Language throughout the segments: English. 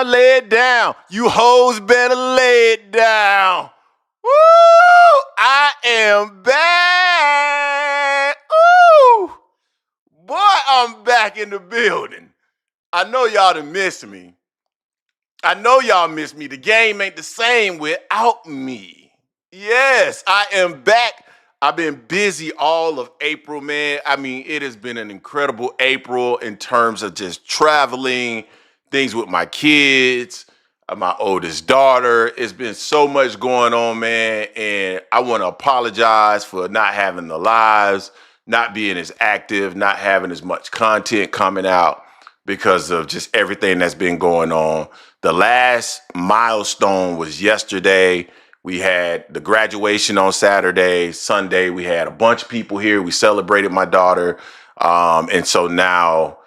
Lay it down. You hoes better lay it down. Woo! I am back. Woo! Boy, I'm back in the building. I know y'all done missed me. I know y'all miss me. The game ain't the same without me. Yes, I am back. I've been busy all of April, man. I mean, it has been an incredible April in terms of just traveling, things with my kids, my oldest daughter. It's been so much going on, man. And I want to apologize for not having the lives, not being as active, not having as much content coming out because of just everything that's been going on. The last milestone was yesterday. We had the graduation on Saturday. Sunday, we had a bunch of people here. We celebrated my daughter. And so now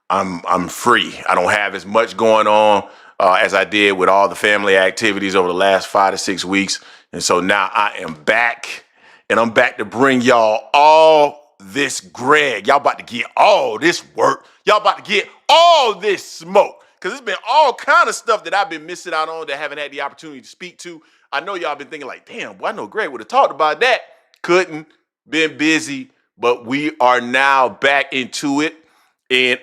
I'm free. I don't have as much going on as I did with all the family activities over the last 5 to 6 weeks. And so now I am back, and I'm back to bring y'all all this Greg. Y'all about to get all this work. Y'all about to get all this smoke. Because it's been all kind of stuff that I've been missing out on that I haven't had the opportunity to speak to. I know y'all been thinking like, damn, boy, I know Greg would have talked about that. Couldn't, been busy, but we are now back into it. And,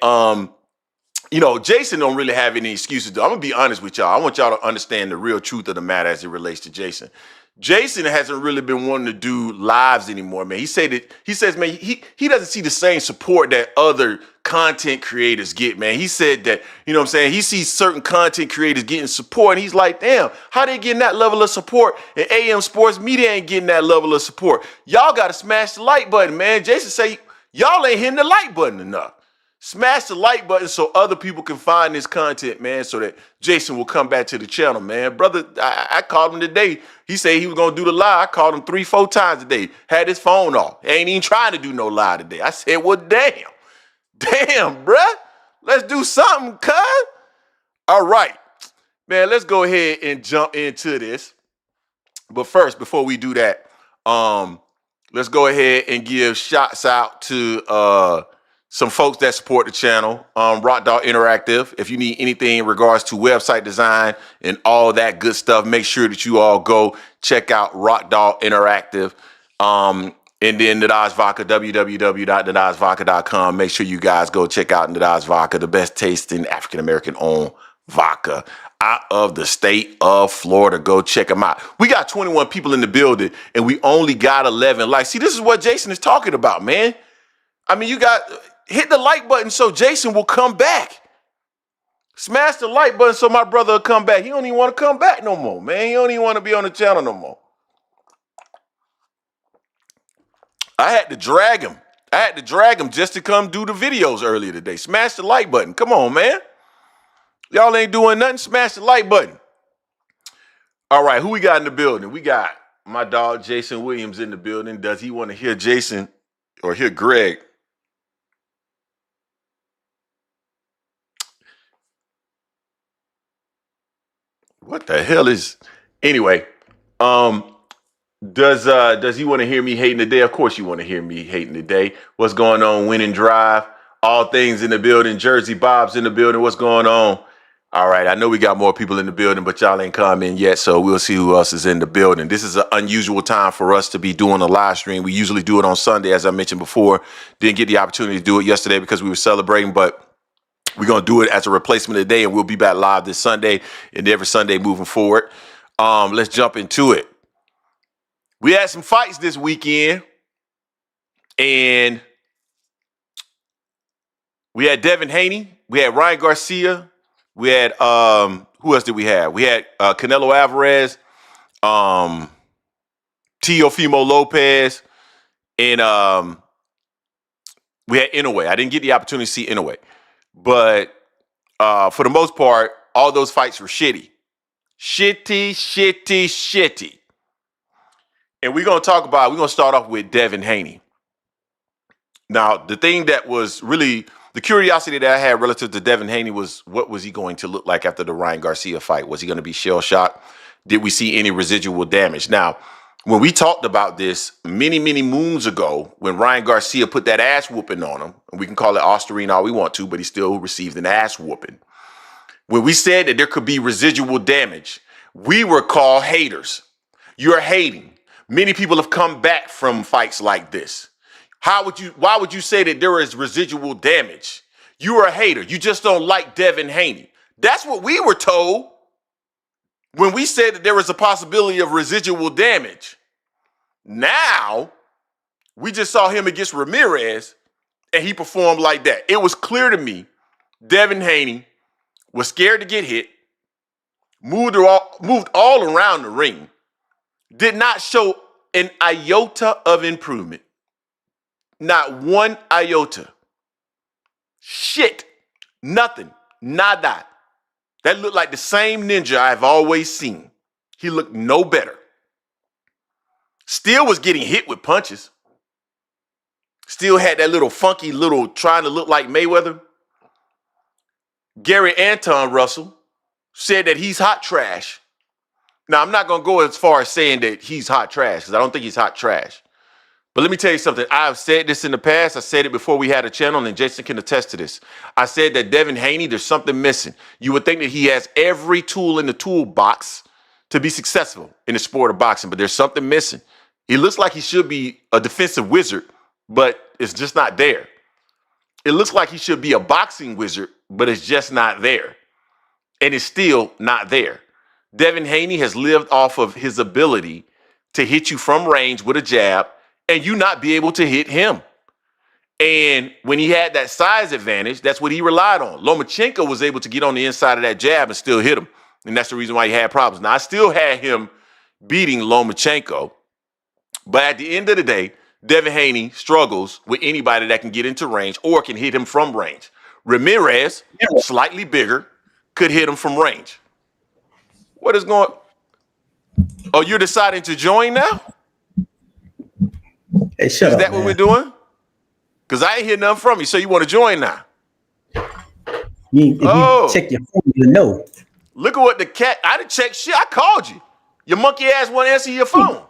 Jason don't really have any excuses. I'm going to be honest with y'all. I want y'all to understand the real truth of the matter as it relates to Jason. Jason hasn't really been wanting to do lives anymore, man. He says, man, he doesn't see the same support that other content creators get, man. He said that, you know what I'm saying? He sees certain content creators getting support, and he's like, damn, how they getting that level of support? And AM Sports Media ain't getting that level of support. Y'all got to smash the like button, man. Jason say, y'all ain't hitting the like button enough. Smash the like button so other people can find this content, man, so that Jason will come back to the channel, man. Brother, I called him today. He said he was going to do the live. I called him 3-4 times today. Had his phone off. Ain't even trying to do no live today. I said, well, damn. Damn, bruh. Let's do something, cuz. All right. Man, let's go ahead and jump into this. But first, before we do that, let's go ahead and give shots out to some folks that support the channel, Rock Dog Interactive. If you need anything in regards to website design and all that good stuff, make sure that you all go check out Rock Dog Interactive. And then Nadaz Vodka, www.nadazvodka.com. Make sure you guys go check out Nadaz Vodka, the best tasting African-American owned vodka out of the state of Florida. Go check them out. We got 21 people in the building, and we only got 11 likes. See, this is what Jason is talking about, man. I mean, hit the like button so Jason will come back. Smash the like button so my brother will come back. He don't even want to come back no more, man. He don't even want to be on the channel no more. I had to drag him. Just to come do the videos earlier today. Smash the like button. Come on, man. Y'all ain't doing nothing. Smash the like button. All right, who we got in the building? We got my dog Jason Williams in the building. Does he want to hear Jason or hear Greg? What the hell is... Anyway, does he want to hear me hating today? Of course you want to hear me hating today. What's going on? Winning Drive. All things in the building. Jersey Bob's in the building. What's going on? All right, I know we got more people in the building, but y'all ain't come in yet, so we'll see who else is in the building. This is an unusual time for us to be doing a live stream. We usually do it on Sunday, as I mentioned before. Didn't get the opportunity to do it yesterday because we were celebrating, but we're going to do it as a replacement today, and we'll be back live this Sunday and every Sunday moving forward. Let's jump into it. We had some fights this weekend, and we had Devin Haney. We had Ryan Garcia. We had, who else did we have? We had Canelo Alvarez, Teofimo Lopez, and we had Inoue. I didn't get the opportunity to see Inoue. But for the most part, all those fights were shitty. Shitty. And we're going to start off with Devin Haney. Now, the thing that was really, the curiosity that I had relative to Devin Haney was, what was he going to look like after the Ryan Garcia fight? Was he going to be shell-shocked? Did we see any residual damage? Now, when we talked about this many, many moons ago, when Ryan Garcia put that ass whooping on him, and we can call it ostarine all we want to, but he still received an ass whooping. when we said that there could be residual damage, we were called haters. You're hating. Many people have come back from fights like this. Why would you say that there is residual damage? You are a hater. You just don't like Devin Haney. That's what we were told when we said that there was a possibility of residual damage. Now, we just saw him against Ramirez, and he performed like that. It was clear to me Devin Haney was scared to get hit, moved all around the ring, did not show an iota of improvement. Not one iota. Shit. Nothing. Nada. That looked like the same ninja I've always seen. He looked no better. Still was getting hit with punches. Still had that little funky little trying to look like Mayweather. Gary Anton Russell said that he's hot trash. Now, I'm not going to go as far as saying that he's hot trash because I don't think he's hot trash. But let me tell you something. I've said this in the past. I said it before we had a channel, and Jason can attest to this. I said that Devin Haney, there's something missing. You would think that he has every tool in the toolbox to be successful in the sport of boxing, but there's something missing. He looks like he should be a defensive wizard, but it's just not there. It looks like he should be a boxing wizard, but it's just not there. And it's still not there. Devin Haney has lived off of his ability to hit you from range with a jab and you not be able to hit him. And when he had that size advantage, that's what he relied on. Lomachenko was able to get on the inside of that jab and still hit him. And that's the reason why he had problems. Now, I still had him beating Lomachenko. But at the end of the day, Devin Haney struggles with anybody that can get into range or can hit him from range. Ramirez, slightly bigger, could hit him from range. What is going on? Oh, you're deciding to join now? Hey, shut up, Is that what we're doing? Because I ain't hear nothing from you, so you want to join now? If you check your phone, you know. Look at what the cat, I didn't check shit. I called you. Your monkey ass won't answer your phone.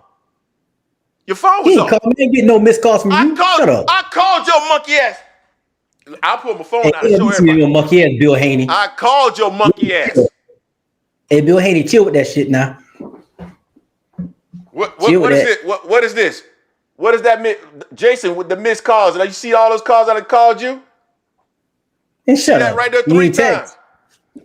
Your phone was off. I ain't getting no missed calls from you. Shut up. I called your monkey ass. I'll put my phone out and show everybody. Your monkey ass, Bill Haney. I called your monkey ass. Hey, Bill Haney, chill with that shit now. What is it? What is this? What is that, Jason, with the missed calls? Now you see all those calls I called you? And shut up. Right there 3 times.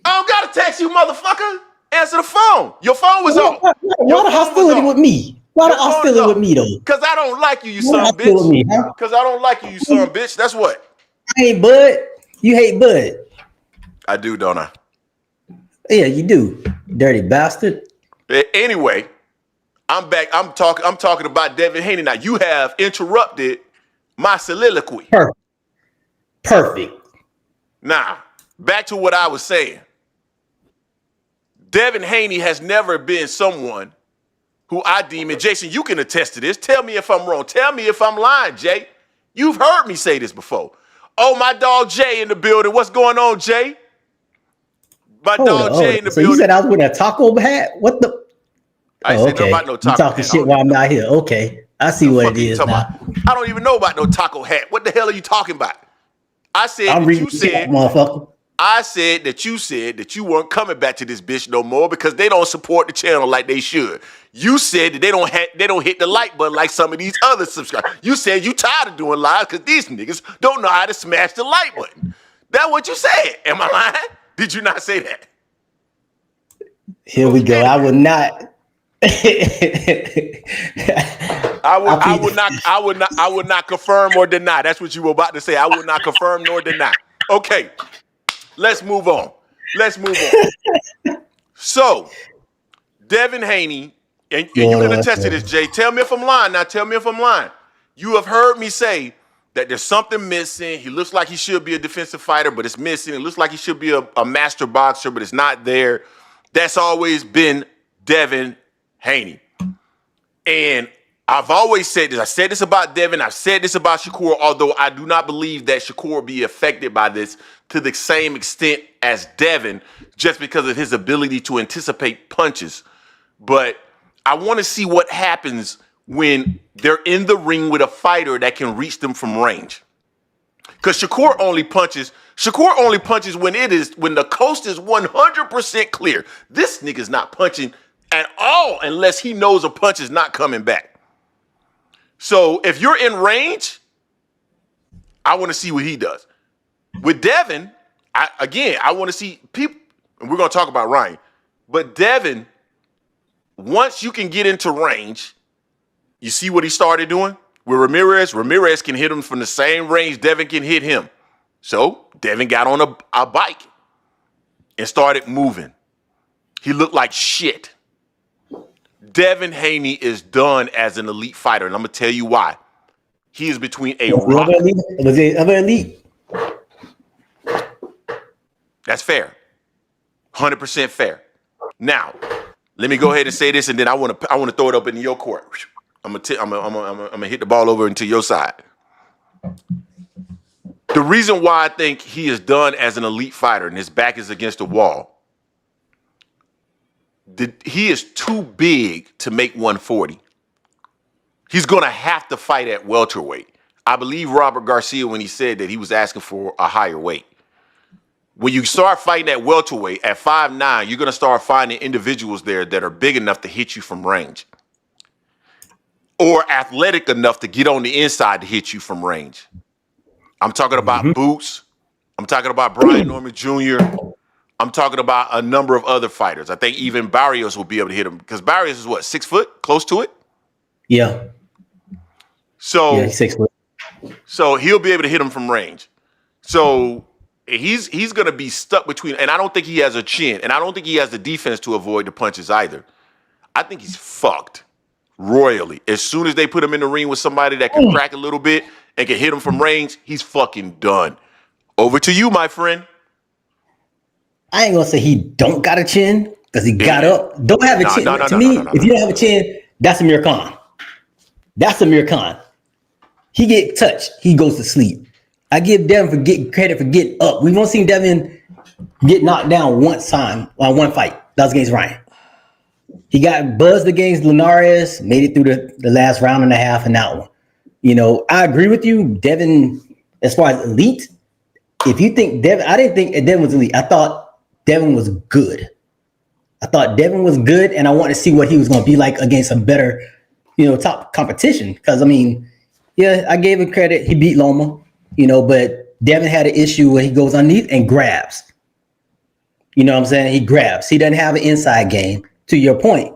I don't gotta text you, motherfucker. Answer the phone. Your phone was on. Why the hostility with me? Why the hostility with me though? Because I don't like you, you son of a bitch. Because I don't like you, you son of a bitch. That's what. I hate Bud. You hate Bud. I do, don't I? Yeah, you do. Dirty bastard. Anyway, I'm back. I'm talking about Devin Haney. Now you have interrupted my soliloquy. Perfect. Now, back to what I was saying. Devin Haney has never been someone who I deem, and Jason, you can attest to this. Tell me if I'm wrong. Tell me if I'm lying, Jay. You've heard me say this before. Oh, my dog Jay in the building. What's going on, Jay? My dog Jay in the building. You said I was wearing a taco hat? What the? I said nothing about no taco hat. You talking shit while I'm not here. Okay. I see what it is now. I don't even know about no taco hat. What the hell are you talking about? I said that you said, motherfucker. I said that you weren't coming back to this bitch no more because they don't support the channel like they should. You said that they don't hit the like button like some of these other subscribers. You said you tired of doing lives because these niggas don't know how to smash the like button. That's what you said. Am I lying? Did you not say that? Here we go. I would not. I would not confirm or deny. That's what you were about to say. I would not confirm nor deny. Okay. Let's move on. So, Devin Haney, and you can attest to this, Jay. Tell me if I'm lying. Now, tell me if I'm lying. You have heard me say that there's something missing. He looks like he should be a defensive fighter, but it's missing. It looks like he should be a master boxer, but it's not there. That's always been Devin Haney. And I've always said this. I said this about Devin. I've said this about Shakur, although I do not believe that Shakur will be affected by this to the same extent as Devin, just because of his ability to anticipate punches. But I want to see what happens when they're in the ring with a fighter that can reach them from range. Because Shakur only punches when the coast is 100% clear. This nigga's not punching at all unless he knows a punch is not coming back. So if you're in range, I want to see what he does. With Devin, I want to see people, and we're going to talk about Ryan, but Devin, once you can get into range, you see what he started doing? With Ramirez can hit him from the same range Devin can hit him. So Devin got on a bike and started moving. He looked like shit. Devin Haney is done as an elite fighter, and I'm going to tell you why. He is between a rock. Was it ever elite? That's fair. 100% fair. Now, let me go ahead and say this, and then I want to throw it up into your court. I'm gonna hit the ball over into your side. The reason why I think he is done as an elite fighter and his back is against the wall, he is too big to make 140. He's gonna have to fight at welterweight. I believe Robert Garcia when he said that he was asking for a higher weight. When you start fighting at welterweight at 5'9", you're gonna start finding individuals there that are big enough to hit you from range, or athletic enough to get on the inside to hit you from range. I'm talking about Boots. I'm talking about Brian Norman Jr. I'm talking about a number of other fighters. I think even Barrios will be able to hit him because Barrios is what, 6 foot, close to it? Yeah. So he's 6 foot. So he'll be able to hit him from range. So he's going to be stuck between, and I don't think he has a chin, and I don't think he has the defense to avoid the punches either. I think he's fucked royally. As soon as they put him in the ring with somebody that can crack a little bit and can hit him from range, he's fucking done. Over to you, my friend. I ain't gonna say he don't got a chin because he got up. Don't have a chin. To me, if you don't have a chin, that's Amir Khan. That's Amir Khan. He get touched, he goes to sleep. I give Devin for getting credit for getting up. We won't see Devin get knocked down one fight. That was against Ryan. He got buzzed against Linares, made it through the last round and a half in that one. You know, I agree with you, Devin, as far as elite. If you think Devin, I didn't think Devin was elite. I thought Devin was good. And I wanted to see what he was going to be like against some better, top competition. Because, I mean, yeah, I gave him credit. He beat Loma, but Devin had an issue where he goes underneath and grabs. You know what I'm saying? He grabs. He doesn't have an inside game. To your point,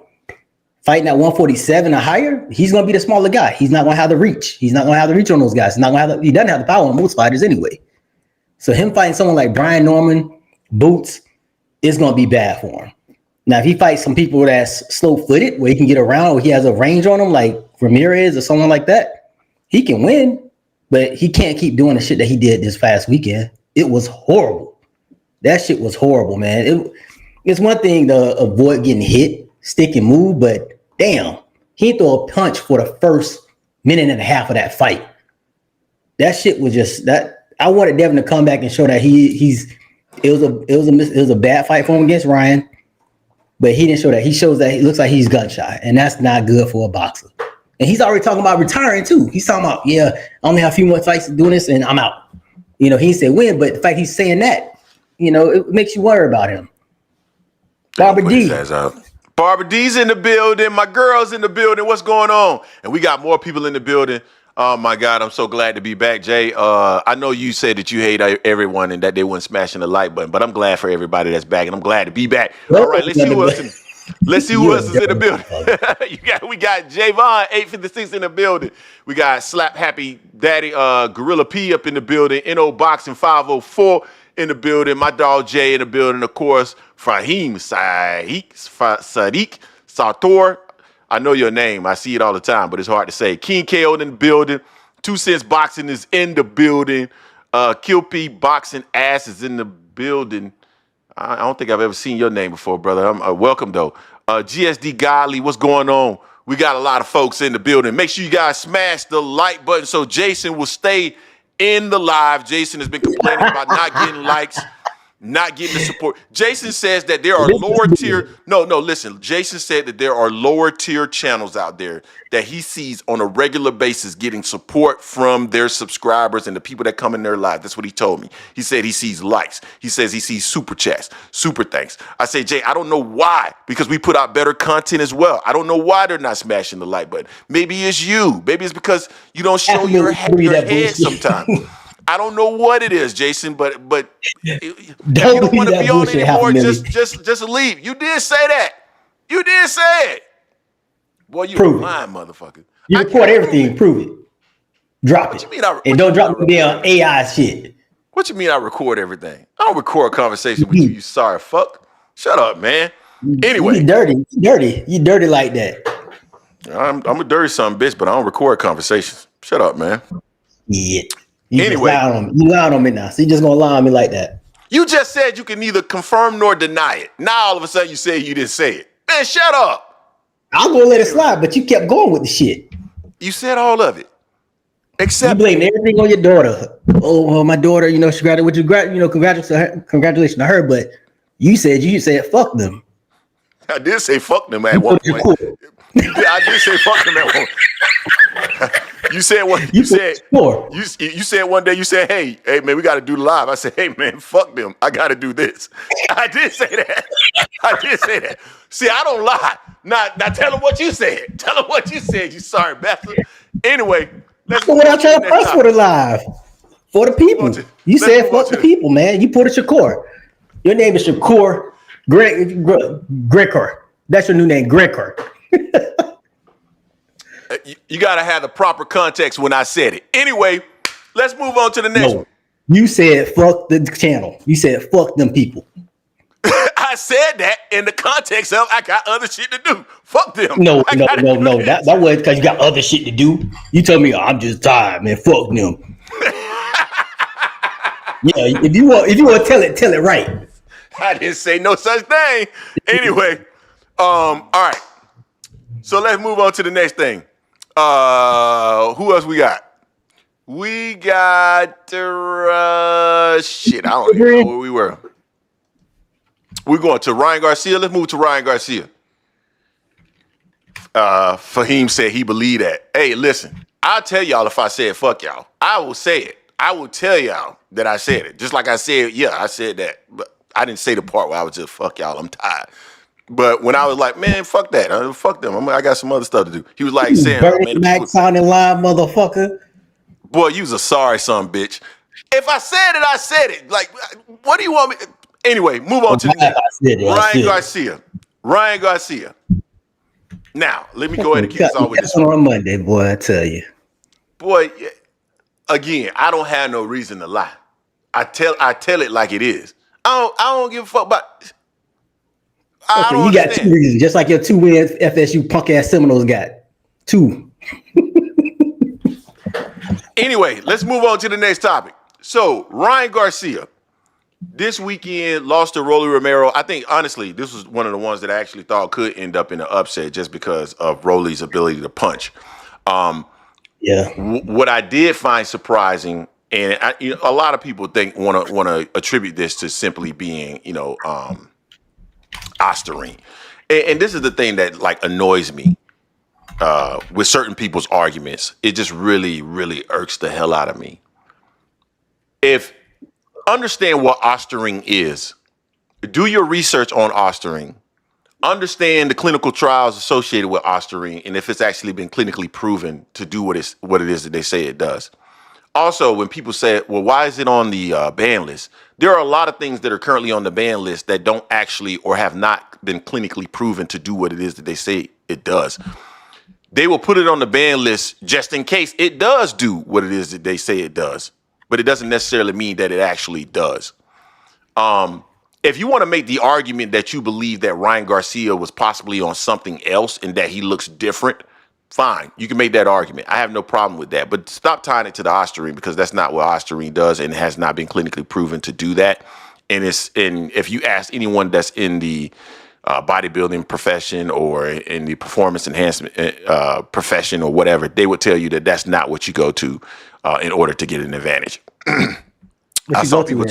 fighting at 147 or higher, he's going to be the smaller guy. He's not going to have the reach. He's not going to have the reach on those guys. He doesn't have the power on most fighters anyway. So him fighting someone like Brian Norman, Boots, is going to be bad for him. Now, if he fights some people that's slow-footed, where he can get around, or he has a range on him, like Ramirez or someone like that, he can win, but he can't keep doing the shit that he did this past weekend. It was horrible. That shit was horrible, man. It's one thing to avoid getting hit, stick and move, but damn, he threw a punch for the first minute and a half of that fight. That shit was just that. I wanted Devin to come back and show that it was a bad fight for him against Ryan, but he didn't show that. He shows that he looks like he's gun shy, and that's not good for a boxer. And he's already talking about retiring too. He's talking about, I only have a few more fights doing this, and I'm out. He said win, but the fact he's saying that, it makes you worry about him. Barbara D. Barbara D's in the building. My girl's in the building. What's going on? And we got more people in the building. Oh, my God. I'm so glad to be back, Jay. I know you said that you hate everyone and that they weren't smashing the like button, but I'm glad for everybody that's back, and I'm glad to be back. All right, let's see who else is in the building. We got Javon, 856 in the building. We got Slap Happy Daddy, Gorilla P up in the building. NO Boxing 504 in the building. My dog Jay in the building, of course. Fahim Sadiq Sartor. I know your name. I see it all the time, but it's hard to say. King KO in the building. 2 Cents Boxing is in the building. Kill P Boxing Ass is in the building. I don't think I've ever seen your name before, brother. I'm welcome, though. GSD Godly, what's going on? We got a lot of folks in the building. Make sure you guys smash the like button so Jason will stay in the live. Jason has been complaining about not getting likes. not getting the support. Jason says that there are lower tier. No, listen. Jason said that there are lower tier channels out there that he sees on a regular basis getting support from their subscribers and the people that come in their lives. That's what he told me. He said he sees likes. He says he sees super chats, super thanks. I say, Jay, I don't know why, because we put out better content as well. I don't know why they're not smashing the like button. Maybe it's you. Maybe it's because you don't show your head sometimes. I don't know what it is, Jason, but if you don't want to be on anymore, just leave. You did say that. You did say it. Boy, you a lying motherfucker. You report everything. Prove it. Drop it. And don't drop the damn AI shit. What you mean I record everything? I don't record a conversation with you sorry fuck. Shut up, man. Anyway. You dirty. You dirty like that. I'm a dirty son bitch, but I don't record conversations. Shut up, man. Yeah. You lied on me now. So you just gonna lie on me like that. You just said you can neither confirm nor deny it. Now all of a sudden you say you didn't say it. Man, shut up. I was gonna let it slide, but you kept going with the shit. You said all of it. Except you blame everything on your daughter. Oh, well, my daughter, she graduated. Congratulations to her. But you said fuck them. I did say fuck them at one point. I did say fuck them at one point. You said what? You said one day. You said, "Hey, man, we got to do the live." I said, "Hey, man, fuck them. I got to do this." I did say that. See, I don't lie. Now tell them what you said. Tell them what you said. You sorry bastard. Anyway, let's go. What I try to press for the live for the people. You said fuck the people, man. You put it Shakur. Your name is Shakur Gregor. That's your new name, Gregor. You got to have the proper context when I said it. Anyway, let's move on to the next one. You said fuck the channel. You said fuck them people. I said that in the context of I got other shit to do. Fuck them. No. That wasn't because you got other shit to do. You told me I'm just tired, man. Fuck them. Yeah, if you want to tell it right. I didn't say no such thing. Anyway, all right. So let's move on to the next thing. Who else we got? We got shit. I don't even know where we were. We're going to Ryan Garcia. Let's move to Ryan Garcia. Fahim said he believed that. Hey, listen, I'll tell y'all if I said fuck y'all. I will say it. I will tell y'all that I said it. Just like I said, yeah, I said that. But I didn't say the part where I was just fuck y'all. I'm tired. But when I was like, man, fuck that. Fuck them. I got some other stuff to do. He was like saying, Bernie Mac sounding live, motherfucker. Boy, you was a sorry son bitch. If I said it, I said it. Like, what do you want me? Anyway, move on to the next. Ryan Garcia. Now, let me go ahead and kick this off with this one. On Monday, boy, I tell you. Boy, again, I don't have no reason to lie. I tell it like it is. I don't give a fuck about. Okay, you got 2 reasons, just like your 2 wins FSU punk ass Seminoles got 2. Anyway, let's move on to the next topic. So Ryan Garcia, this weekend lost to Rolly Romero. I think honestly, this was one of the ones that I actually thought could end up in an upset just because of Rolly's ability to punch. What I did find surprising, and a lot of people want to attribute this to simply being, ostarine. And this is the thing that like annoys me with certain people's arguments. It just really, really irks the hell out of me. If understand what ostarine is, do your research on ostarine, understand the clinical trials associated with ostarine, and if it's actually been clinically proven to do what it is that they say it does. Also, when people say, well, why is it on the ban list? There are a lot of things that are currently on the ban list that don't actually or have not been clinically proven to do what it is that they say it does. They will put it on the ban list just in case it does do what it is that they say it does. But it doesn't necessarily mean that it actually does. If you want to make the argument that you believe that Ryan Garcia was possibly on something else and that he looks different, fine, you can make that argument. I have no problem with that. But stop tying it to the ostarine because that's not what ostarine does and has not been clinically proven to do that. And if you ask anyone that's in the bodybuilding profession or in the performance enhancement profession or whatever, they would tell you that that's not what you go to in order to get an advantage. I saw people.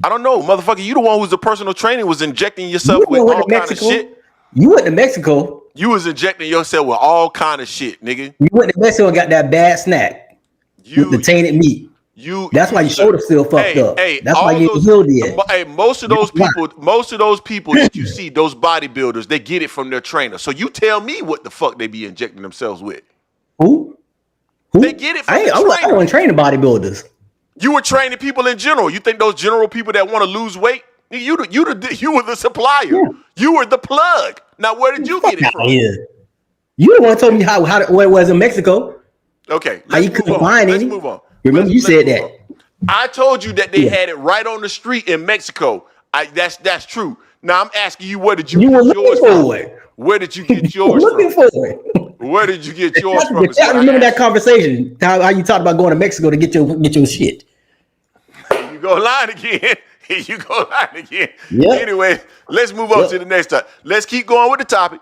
I don't know, motherfucker. You the one who's the personal trainer was injecting yourself with all kind of shit. You went to Mexico. You was injecting yourself with all kind of shit, nigga. You went to Mexico and got that bad snack with the tainted meat. That's why your shoulder still fucked up. That's why you healed it. Hey, most of those people that you see, those bodybuilders, they get it from their trainer. So you tell me what the fuck they be injecting themselves with. Who? They get it from the trainer. I wasn't training bodybuilders. You were training people in general. You think those general people that want to lose weight? You were the supplier. Yeah. You were the plug. Now, where did you get it from? Yeah. You the one told me what it was in Mexico. Okay. How you couldn't find any? Let's move on. Remember you said that. I told you that they had it right on the street in Mexico. That's true. Now I'm asking you, where did you get yours from? Where did you get yours from? Where did you get yours from? I remember that conversation. How you talked about going to Mexico to get your shit. You go lying again. Yep. Anyway, let's move on to the next time. Let's keep going with the topic.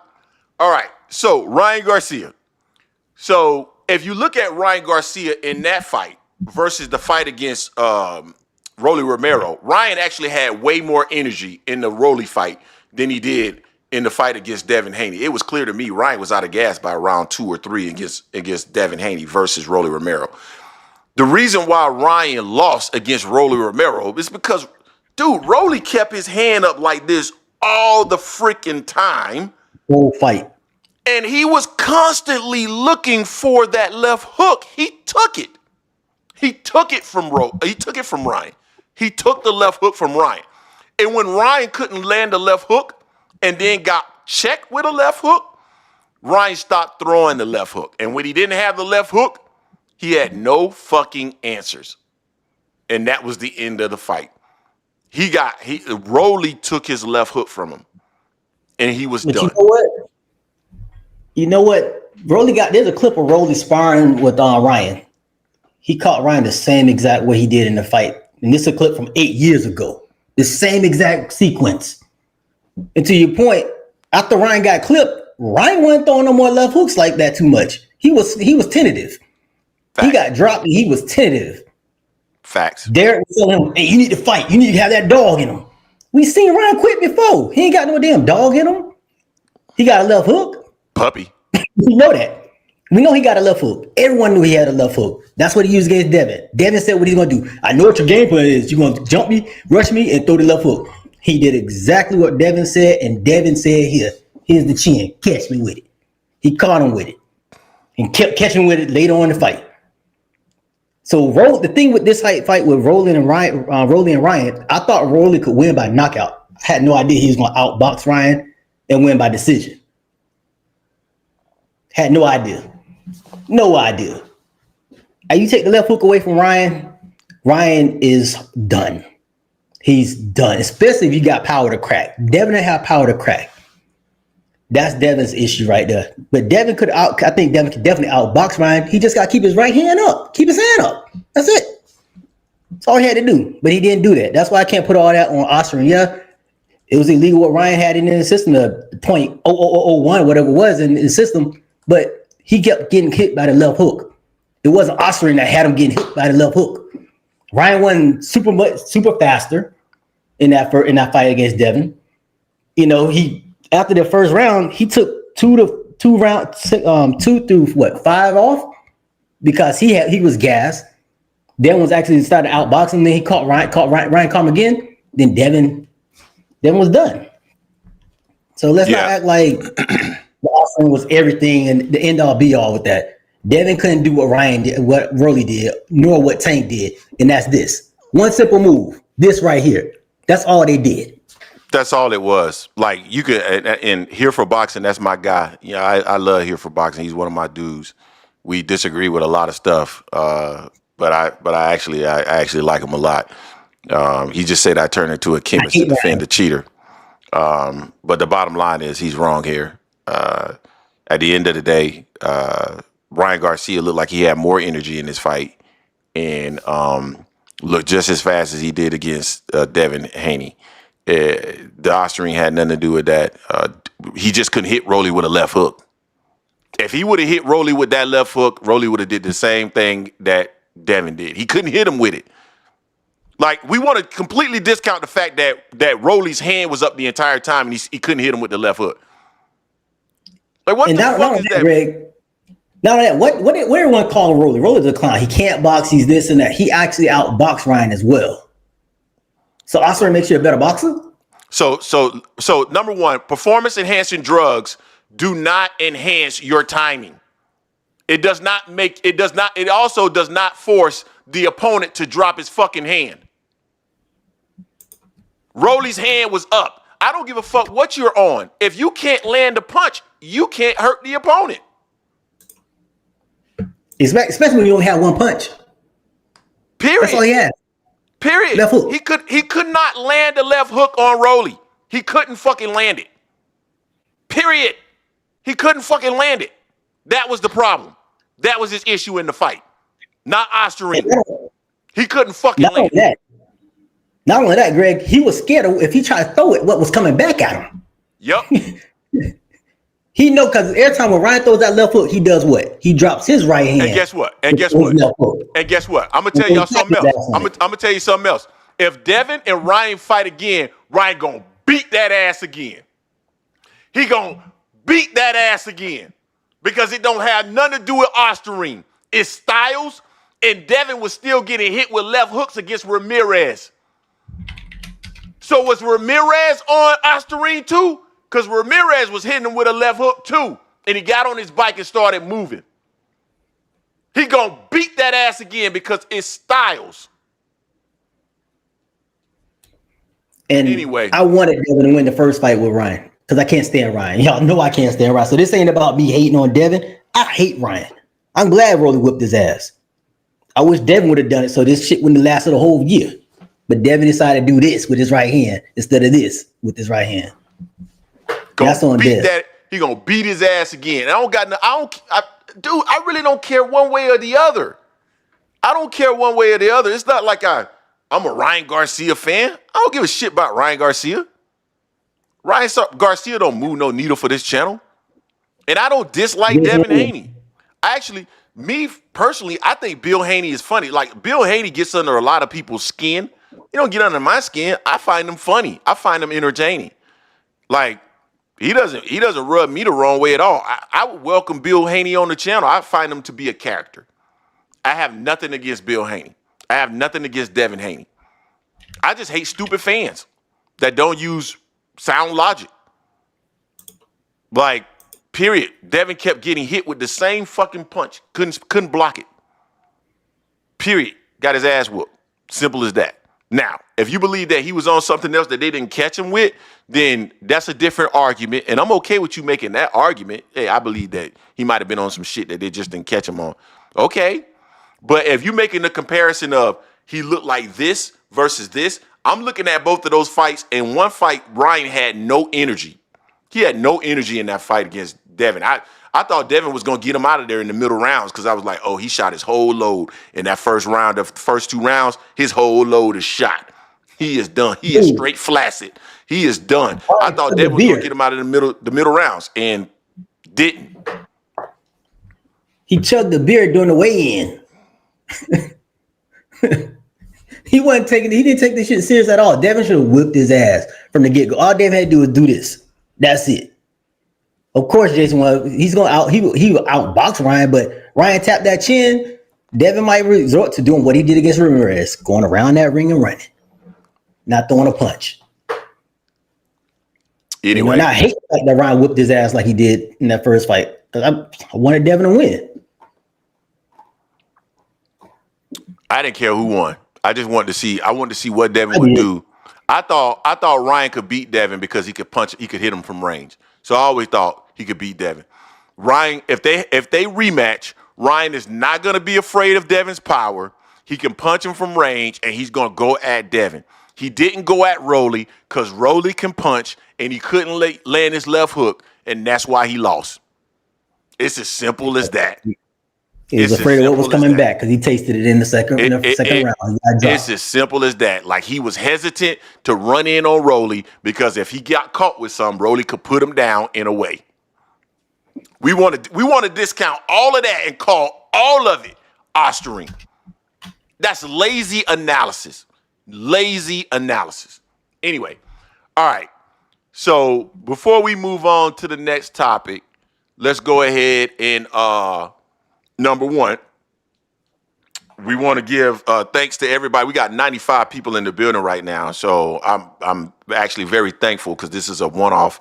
All right. So Ryan Garcia. So if you look at Ryan Garcia in that fight versus the fight against Rolly Romero, Ryan actually had way more energy in the Rolly fight than he did in the fight against Devin Haney. It was clear to me Ryan was out of gas by round 2 or 3 against Devin Haney versus Rolly Romero. The reason why Ryan lost against Rolly Romero is because, dude, Rolly kept his hand up like this all the freaking time. Whole fight. And he was constantly looking for that left hook. He took it. He took it from Ryan. He took the left hook from Ryan. And when Ryan couldn't land the left hook and then got checked with a left hook, Ryan stopped throwing the left hook. And when he didn't have the left hook, he had no fucking answers. And that was the end of the fight. Rolly took his left hook from him. And he was done. You know what? There's a clip of Rolly sparring with Ryan. He caught Ryan the same exact way he did in the fight. And this is a clip from 8 years ago. The same exact sequence. And to your point, after Ryan got clipped, Ryan wasn't throwing no more left hooks like that too much. He was tentative. Facts. He got dropped and he was tentative. Facts. Derek was telling him, hey, you need to fight. You need to have that dog in him. We seen Ryan quit before. He ain't got no damn dog in him. He got a left hook. Puppy. We know that. We know he got a left hook. Everyone knew he had a left hook. That's what he used against Devin. Devin said what he's going to do. I know what your game plan is. You're going to jump me, rush me, and throw the left hook. He did exactly what Devin said, and Devin said, here's the chin. Catch me with it. He caught him with it and kept catching with it later on in the fight. So the thing with this fight with Rolly and Ryan, I thought Rolly could win by knockout. I had no idea he was going to outbox Ryan and win by decision. Had no idea. No idea. You take the left hook away from Ryan, Ryan is done. He's done, especially if you got power to crack. Devin didn't have power to crack. That's Devin's issue right there. But Devin I think Devin could definitely outbox Ryan. He just got to keep his right hand up. Keep his hand up. That's it. That's all he had to do. But he didn't do that. That's why I can't put all that on ostarine. Yeah, it was illegal what Ryan had in the system, the .0001, whatever it was in the system. But he kept getting hit by the left hook. It wasn't ostarine that had him getting hit by the left hook. Ryan wasn't super faster in that fight against Devin. You know, after the first round, he took two through 5 off because he was gassed. Devin was actually started outboxing. Then he caught Ryan caught him again. Then Devin was done. So let's not act like the offering was everything and the end all be all with that. Devin couldn't do what Ryan did, what Rolly did, nor what Tank did, and that's this. One simple move. This right here. That's all they did. That's all it was. Like you could, and Here for Boxing, that's my guy. You know, I love Here for Boxing. He's one of my dudes. We disagree with a lot of stuff, but I actually like him a lot. He just said I turned into a chemist to defend a cheater. But the bottom line is he's wrong here. At the end of the day, Ryan Garcia looked like he had more energy in this fight and looked just as fast as he did against Devin Haney. The ostarine had nothing to do with that. He just couldn't hit Rolly with a left hook. If he would have hit Rolly with that left hook, Rolly would have did the same thing that Devin did. He couldn't hit him with it. Like, we want to completely discount the fact that Rolly's hand was up the entire time and he couldn't hit him with the left hook. Like, what and the fuck is that? Greg, not only that, what everyone calling Rolly? Rolly's a clown. He can't box. He's this and that. He actually outboxed Ryan as well. So Ostarine makes you a better boxer? So number one, performance enhancing drugs do not enhance your timing. It also does not force the opponent to drop his fucking hand. Rolly's hand was up. I don't give a fuck what you're on. If you can't land a punch, you can't hurt the opponent. Especially when you only have one punch. Period. That's all he had. Period. Left hook. He could not land a left hook on Rolly. He couldn't fucking land it. Period. He couldn't fucking land it. That was the problem. That was his issue in the fight. Not Ostarine. He couldn't fucking land it. Not only that, Greg, he was scared of if he tried to throw it, what was coming back at him. Yep. He know because every time when Ryan throws that left hook, he does what? He drops his right hand. And guess what? I'm gonna tell y'all something else. I'm gonna tell you something else. If Devin and Ryan fight again, Ryan gonna beat that ass again. He gonna beat that ass again because it don't have nothing to do with Ostarine. It's styles, and Devin was still getting hit with left hooks against Ramirez. So was Ramirez on Ostarine too? Because Ramirez was hitting him with a left hook too. And he got on his bike and started moving. He gonna beat that ass again because it's styles. And anyway, I wanted Devin to win the first fight with Ryan because I can't stand Ryan. Y'all know I can't stand Ryan. So this ain't about me hating on Devin. I hate Ryan. I'm glad Rolly whipped his ass. I wish Devin would have done it so this shit wouldn't have lasted a whole year. But Devin decided to do this with his right hand instead of this with his right hand. That's on Dev. He gonna beat his ass again. I really don't care one way or the other. I don't care one way or the other. It's not like I'm a Ryan Garcia fan. I don't give a shit about Ryan Garcia. Ryan Garcia don't move no needle for this channel. And I don't dislike Devin Haney. Me personally, I think Bill Haney is funny. Like, Bill Haney gets under a lot of people's skin. He don't get under my skin. I find him funny. I find him entertaining. Like, he doesn't rub me the wrong way at all. I would welcome Bill Haney on the channel. I find him to be a character. I have nothing against Bill Haney. I have nothing against Devin Haney. I just hate stupid fans that don't use sound logic. Like, period. Devin kept getting hit with the same fucking punch. Couldn't block it. Period. Got his ass whooped. Simple as that. Now, if you believe that he was on something else that they didn't catch him with, then that's a different argument. And I'm okay with you making that argument. Hey, I believe that he might have been on some shit that they just didn't catch him on. Okay. But if you're making the comparison of he looked like this versus this, I'm looking at both of those fights. In one fight, Ryan had no energy. He had no energy in that fight against Devin. I thought Devin was going to get him out of there in the middle rounds because I was like, oh, he shot his whole load in that first round. The first two rounds, his whole load is shot. He is done. He is straight flaccid. He is done. I thought Devin was going to get him out of the middle rounds and didn't. He chugged the beer during the weigh-in. He didn't take this shit serious at all. Devin should have whipped his ass from the get-go. All Devin had to do was do this. That's it. Of course, Jason, he will outbox Ryan, but Ryan tapped that chin. Devin might resort to doing what he did against Ramirez, going around that ring and running, not throwing a punch. Anyway, and I hate the fact that Ryan whipped his ass like he did in that first fight because I wanted Devin to win. I didn't care who won. I just wanted to see. I wanted to see what Devin would do. I thought Ryan could beat Devin because he could punch. He could hit him from range. So I always thought he could beat Devin. Ryan, if they rematch, Ryan is not going to be afraid of Devin's power. He can punch him from range, and he's going to go at Devin. He didn't go at Rolly because Rolly can punch, and he couldn't land his left hook, and that's why he lost. It's as simple as that. He was afraid of what was coming back because he tasted it in the second round. It's as simple as that. Like, he was hesitant to run in on Rolly because if he got caught with something, Rolly could put him down in a way. We want to discount all of that and call all of it Ostarine. That's lazy analysis. Lazy analysis. Anyway, all right. So before we move on to the next topic, let's go ahead and number one, we want to give thanks to everybody. We got 95 people in the building right now, so I'm actually very thankful because this is a one-off.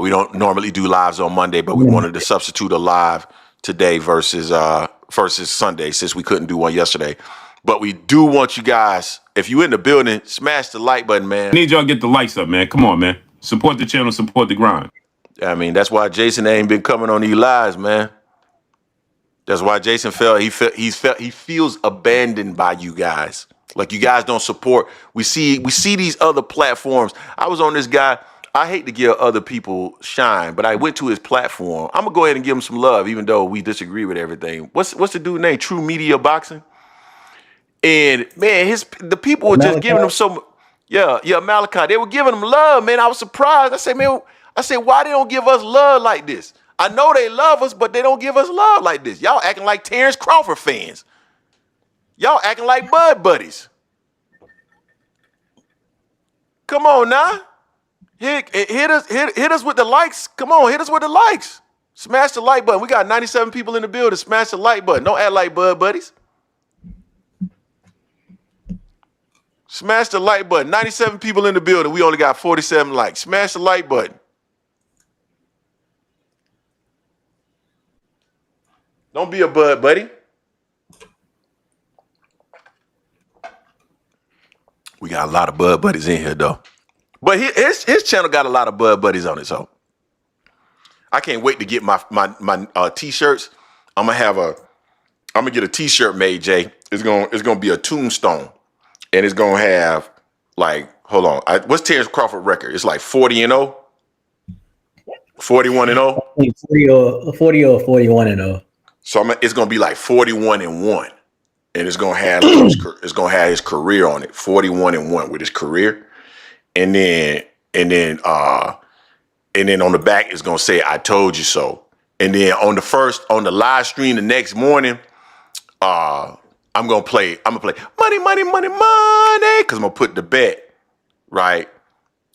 We don't normally do lives on Monday, but we wanted to substitute a live today versus Sunday since we couldn't do one yesterday. But we do want you guys, if you're in the building, smash the like button, man. I need y'all to get the likes up, man. Come on, man. Support the channel, support the grind. I mean, that's why Jason ain't been coming on these lives, man. That's why Jason he feels abandoned by you guys. Like you guys don't support. We see these other platforms. I was on this guy. I hate to give other people shine, but I went to his platform. I'm gonna go ahead and give him some love, even though we disagree with everything. What's the dude name? True Media Boxing. And man, the people were just giving him so. Yeah, Malachi. They were giving him love, man. I was surprised. I said, why they don't give us love like this? I know they love us, but they don't give us love like this. Y'all acting like Terence Crawford fans. Y'all acting like Bud buddies. Come on now. Hit us with the likes. Come on, hit us with the likes. Smash the like button. We got 97 people in the building. Smash the like button. Don't act like Bud buddies. Smash the like button. 97 people in the building. We only got 47 likes. Smash the like button. Don't be a Bud buddy. We got a lot of Bud buddies in here, though. But his channel got a lot of Bud buddies on it, so I can't wait to get my t-shirts. I'm gonna get a t-shirt made, Jay. It's gonna be a tombstone, and it's gonna have like, hold on, what's Terence Crawford record? It's like 40-0, 41-0, 40 or 41-0. So it's gonna be like 41-1, and it's gonna have his career on it, 41-1 with his career, and then on the back it's gonna say "I told you so," and then on the live stream the next morning, I'm gonna play money, because I'm gonna put the bet right,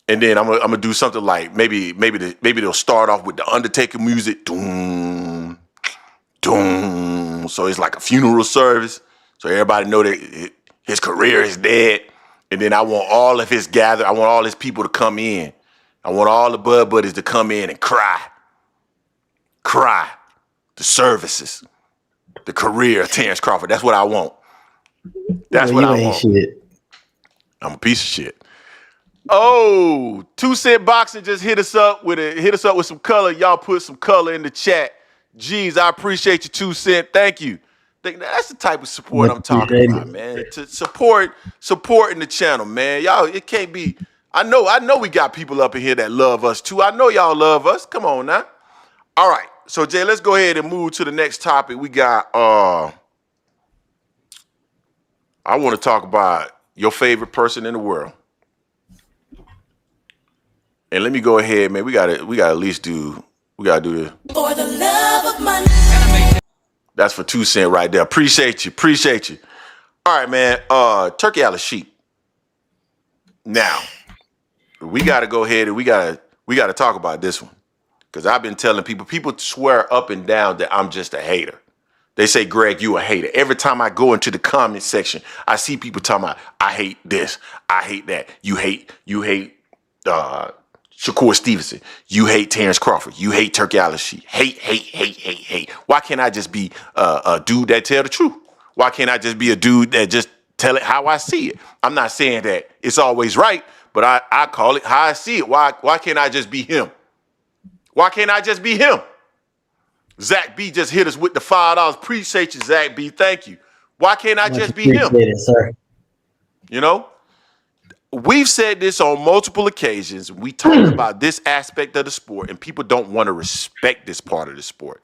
and then I'm gonna do something like maybe they'll start off with the Undertaker music, doom. So it's like a funeral service. So everybody know that his career is dead. And then I want all of his I want all his people to come in. I want all the Bud buddies to come in and cry. The services. The career of Terence Crawford. That's what I want. That's what I want. Shit. I'm a piece of shit. Oh, 2 Cent Boxing just hit us up with some color. Y'all put some color in the chat. Jeez, I appreciate you, 2 Cent. Thank you. That's the type of support I'm talking about, man. To supporting the channel, man. Y'all, it can't be. I know we got people up in here that love us too. I know y'all love us. Come on now. All right. So Jay, let's go ahead and move to the next topic. We got I want to talk about your favorite person in the world. And let me go ahead, man. We gotta at least do the For the love of money. That's for 2 Cent right there. Appreciate you. All right, man. Turki Alalshikh. Now, we gotta go ahead and we gotta talk about this one. Because I've been telling people swear up and down that I'm just a hater. They say, Greg, you a hater. Every time I go into the comment section, I see people talking about, I hate this, I hate that. You hate Shakur Stevenson. You hate Terence Crawford. You hate Turki Alalshikh. Hate. Why can't I just be a dude that tell the truth? Why can't I just be a dude that just tell it how I see it? I'm not saying that it's always right, but I call it how I see it. Why can't I just be him? Why can't I just be him? Zach B just hit us with the $5. Appreciate you, Zach B. Thank you. Why can't I just be him? It, sir. You know? We've said this on multiple occasions. We talk about this aspect of the sport, and people don't want to respect this part of the sport.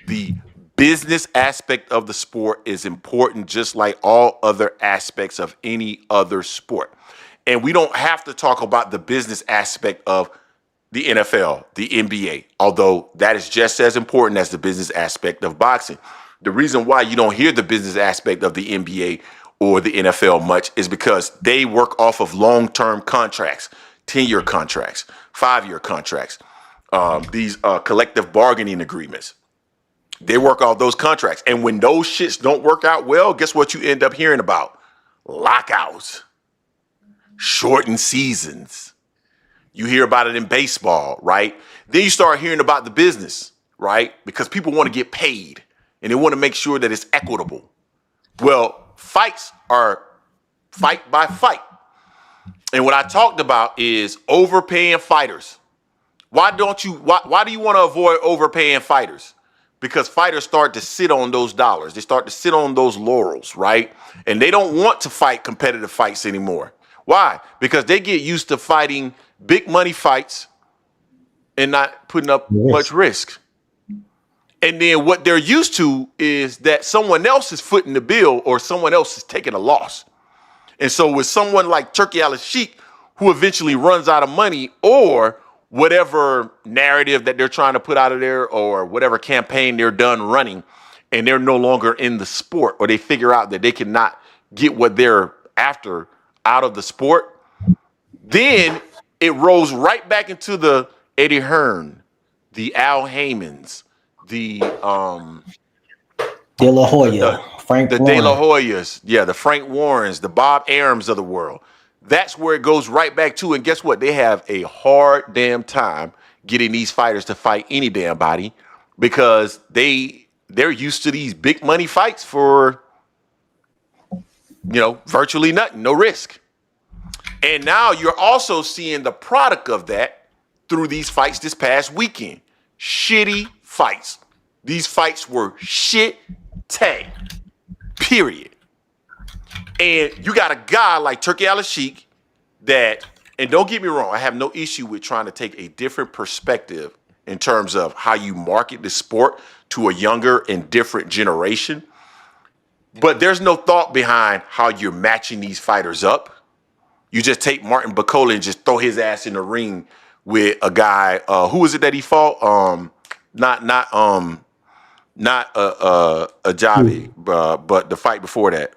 The business aspect of the sport is important, just like all other aspects of any other sport. And we don't have to talk about the business aspect of the NFL, the NBA, although that is just as important as the business aspect of boxing. The reason why you don't hear the business aspect of the NBA or the NFL much is because they work off of long-term contracts, 10-year contracts, 5-year contracts, these collective bargaining agreements. They work off those contracts. And when those shits don't work out well, guess what you end up hearing about? Lockouts, shortened seasons. You hear about it in baseball, right? Then you start hearing about the business, right? Because people want to get paid and they want to make sure that it's equitable. Well, fights are fight by fight. And what I talked about is overpaying fighters. Why do you want to avoid overpaying fighters? Because fighters start to sit on those dollars. They start to sit on those laurels, right? And they don't want to fight competitive fights anymore. Why? Because they get used to fighting big money fights and not putting up much risk. And then what they're used to is that someone else is footing the bill or someone else is taking a loss. And so with someone like Turki Alalshikh, who eventually runs out of money, or whatever narrative that they're trying to put out of there, or whatever campaign they're done running, and they're no longer in the sport, or they figure out that they cannot get what they're after out of the sport, then it rolls right back into the Eddie Hearn, the Al Haymans, the De La Hoya, Frank the Warren. De La Hoyas, the Frank Warrens, the Bob Arams of the world. That's where it goes right back to. And guess what? They have a hard damn time getting these fighters to fight any damn body because they're used to these big money fights for, virtually nothing, no risk. And now you're also seeing the product of that through these fights this past weekend. Shitty fights. These fights were shit tag. Period. And you got a guy like Turki Alalshikh that, and don't get me wrong, I have no issue with trying to take a different perspective in terms of how you market the sport to a younger and different generation. But there's no thought behind how you're matching these fighters up. You just take Martin Bacola and just throw his ass in the ring with a guy. Who was it that he fought? Not Ajabi, but the fight before that.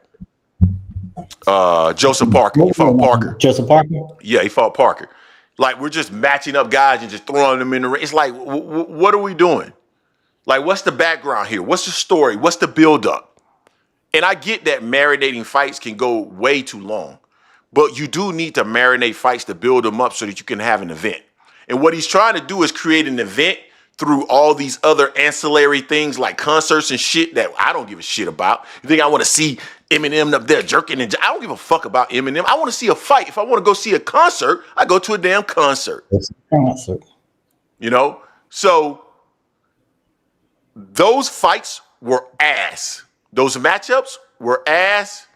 Joseph Parker. He fought Parker. Joseph Parker? Yeah, he fought Parker. Like, we're just matching up guys and just throwing them in the ring. It's like, what are we doing? Like, what's the background here? What's the story? What's the buildup? And I get that marinating fights can go way too long, but you do need to marinate fights to build them up so that you can have an event. And what he's trying to do is create an event through all these other ancillary things like concerts and shit that I don't give a shit about. You think I want to see Eminem up there jerking? And I don't give a fuck about Eminem. I want to see a fight. If I want to go see a concert, I go to a damn concert. It's a concert. So those fights were ass. Those matchups were ass.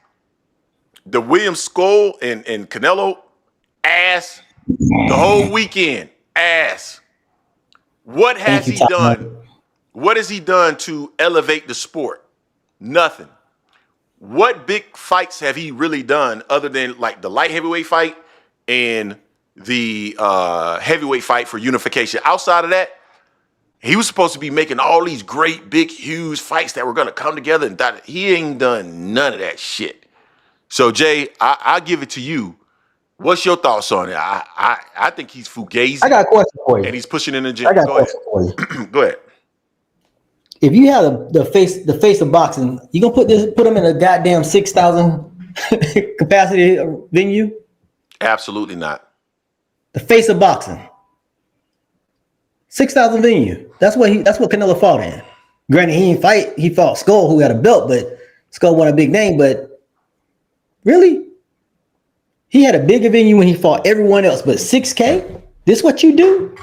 The Williams Skull and Canelo, ass. The whole weekend, ass. What has he done? What has he done to elevate the sport? Nothing. What big fights have he really done other than like the light heavyweight fight and the heavyweight fight for unification? Outside of that, he was supposed to be making all these great, big, huge fights that were going to come together, and he ain't done none of that shit. So, Jay, I'll give it to you. What's your thoughts on it? I think he's fugazi. I got a question for you. And he's pushing in the gym. I got a question for you. Go ahead. If you have the face of boxing, you gonna put him in a goddamn 6,000 capacity venue? Absolutely not. The face of boxing, 6,000 venue. That's what Canelo fought in. Granted, he didn't fight. He fought Skull, who had a belt, but Skull won a big name. But really, he had a bigger venue when he fought everyone else. But 6K, this what you do?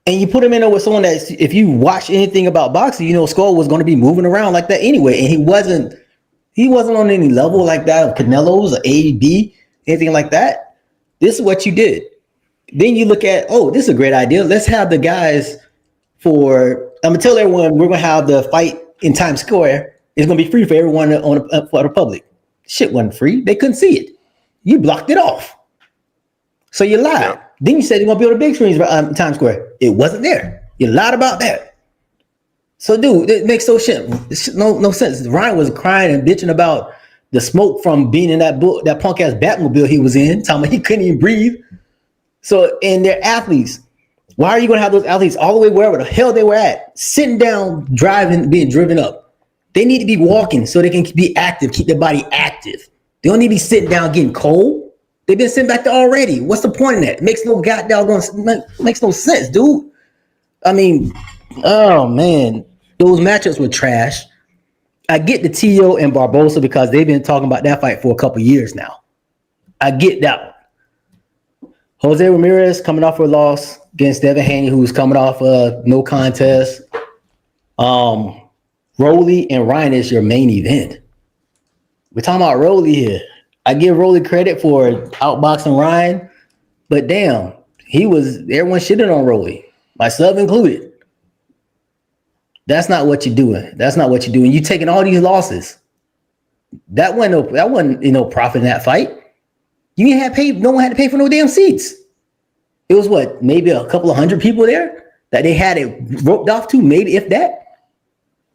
And you put him in there with someone that, if you watch anything about boxing, you know Skull was going to be moving around like that anyway. And he wasn't on any level like that of Canelo's or A.B., anything like that. This is what you did. Then you look at, this is a great idea. Let's have the guys I'm going to tell everyone we're going to have the fight in Times Square. It's going to be free for everyone for the public. Shit wasn't free. They couldn't see it. You blocked it off. So you lied. Yep. Then you said you're going to build a big screen in Times Square. It wasn't there. You lied about that. So, dude, it makes no sense. Ryan was crying and bitching about the smoke from being in that punk ass Batmobile he was in, talking about he couldn't even breathe. So, and they're athletes. Why are you going to have those athletes all the way wherever the hell they were at, sitting down, driving, being driven up? They need to be walking so they can be active, keep their body active. They don't need to be sitting down getting cold. They've been sitting back there already. What's the point in that? It makes no makes no sense, dude. I mean, oh man, those matchups were trash. I get the Tio and Barbosa because they've been talking about that fight for a couple years now. I get that one. Jose Ramirez coming off a loss against Devin Haney, who's coming off a no contest. Rolly and Ryan is your main event. We're talking about Rolly here. I give Rolly credit for outboxing Ryan, but damn, everyone shitting on Rolly, myself included. That's not what you're doing. That's not what you're doing. You're taking all these losses. That wasn't no profit in that fight. You didn't have paid. No one had to pay for no damn seats. It was what, maybe a couple of hundred people there that they had it roped off to, maybe if that.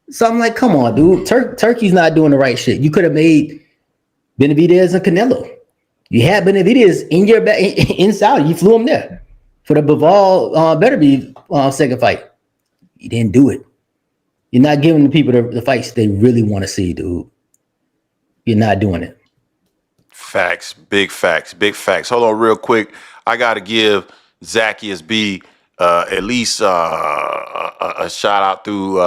So I'm like, come on, dude. Turkey's not doing the right shit. You could have made Benavidez and Canelo. You had Benavidez in Saudi. You flew him there for the Bivol better be second fight. You didn't do it. You're not giving the people the fights they really want to see, dude. You're not doing it. Facts, big facts, big facts. Hold on real quick. I got to give Zacchaeus B at least a shout out through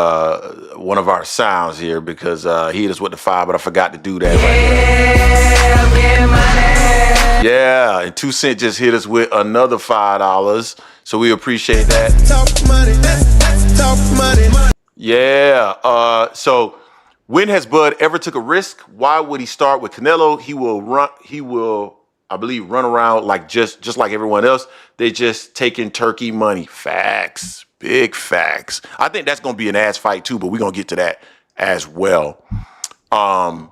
one of our sounds here because he hit us with the 5, but I forgot to do that right now. Yeah, and 2 Cent just hit us with another $5. So we appreciate that. Talk money, let's talk money. Yeah. So when has Bud ever took a risk? Why would he start with Canelo? He will, I believe, run around like just like everyone else. They just taking Turkey money. Facts. Big facts. I think that's gonna be an ass fight too, but we're gonna get to that as well. Nah,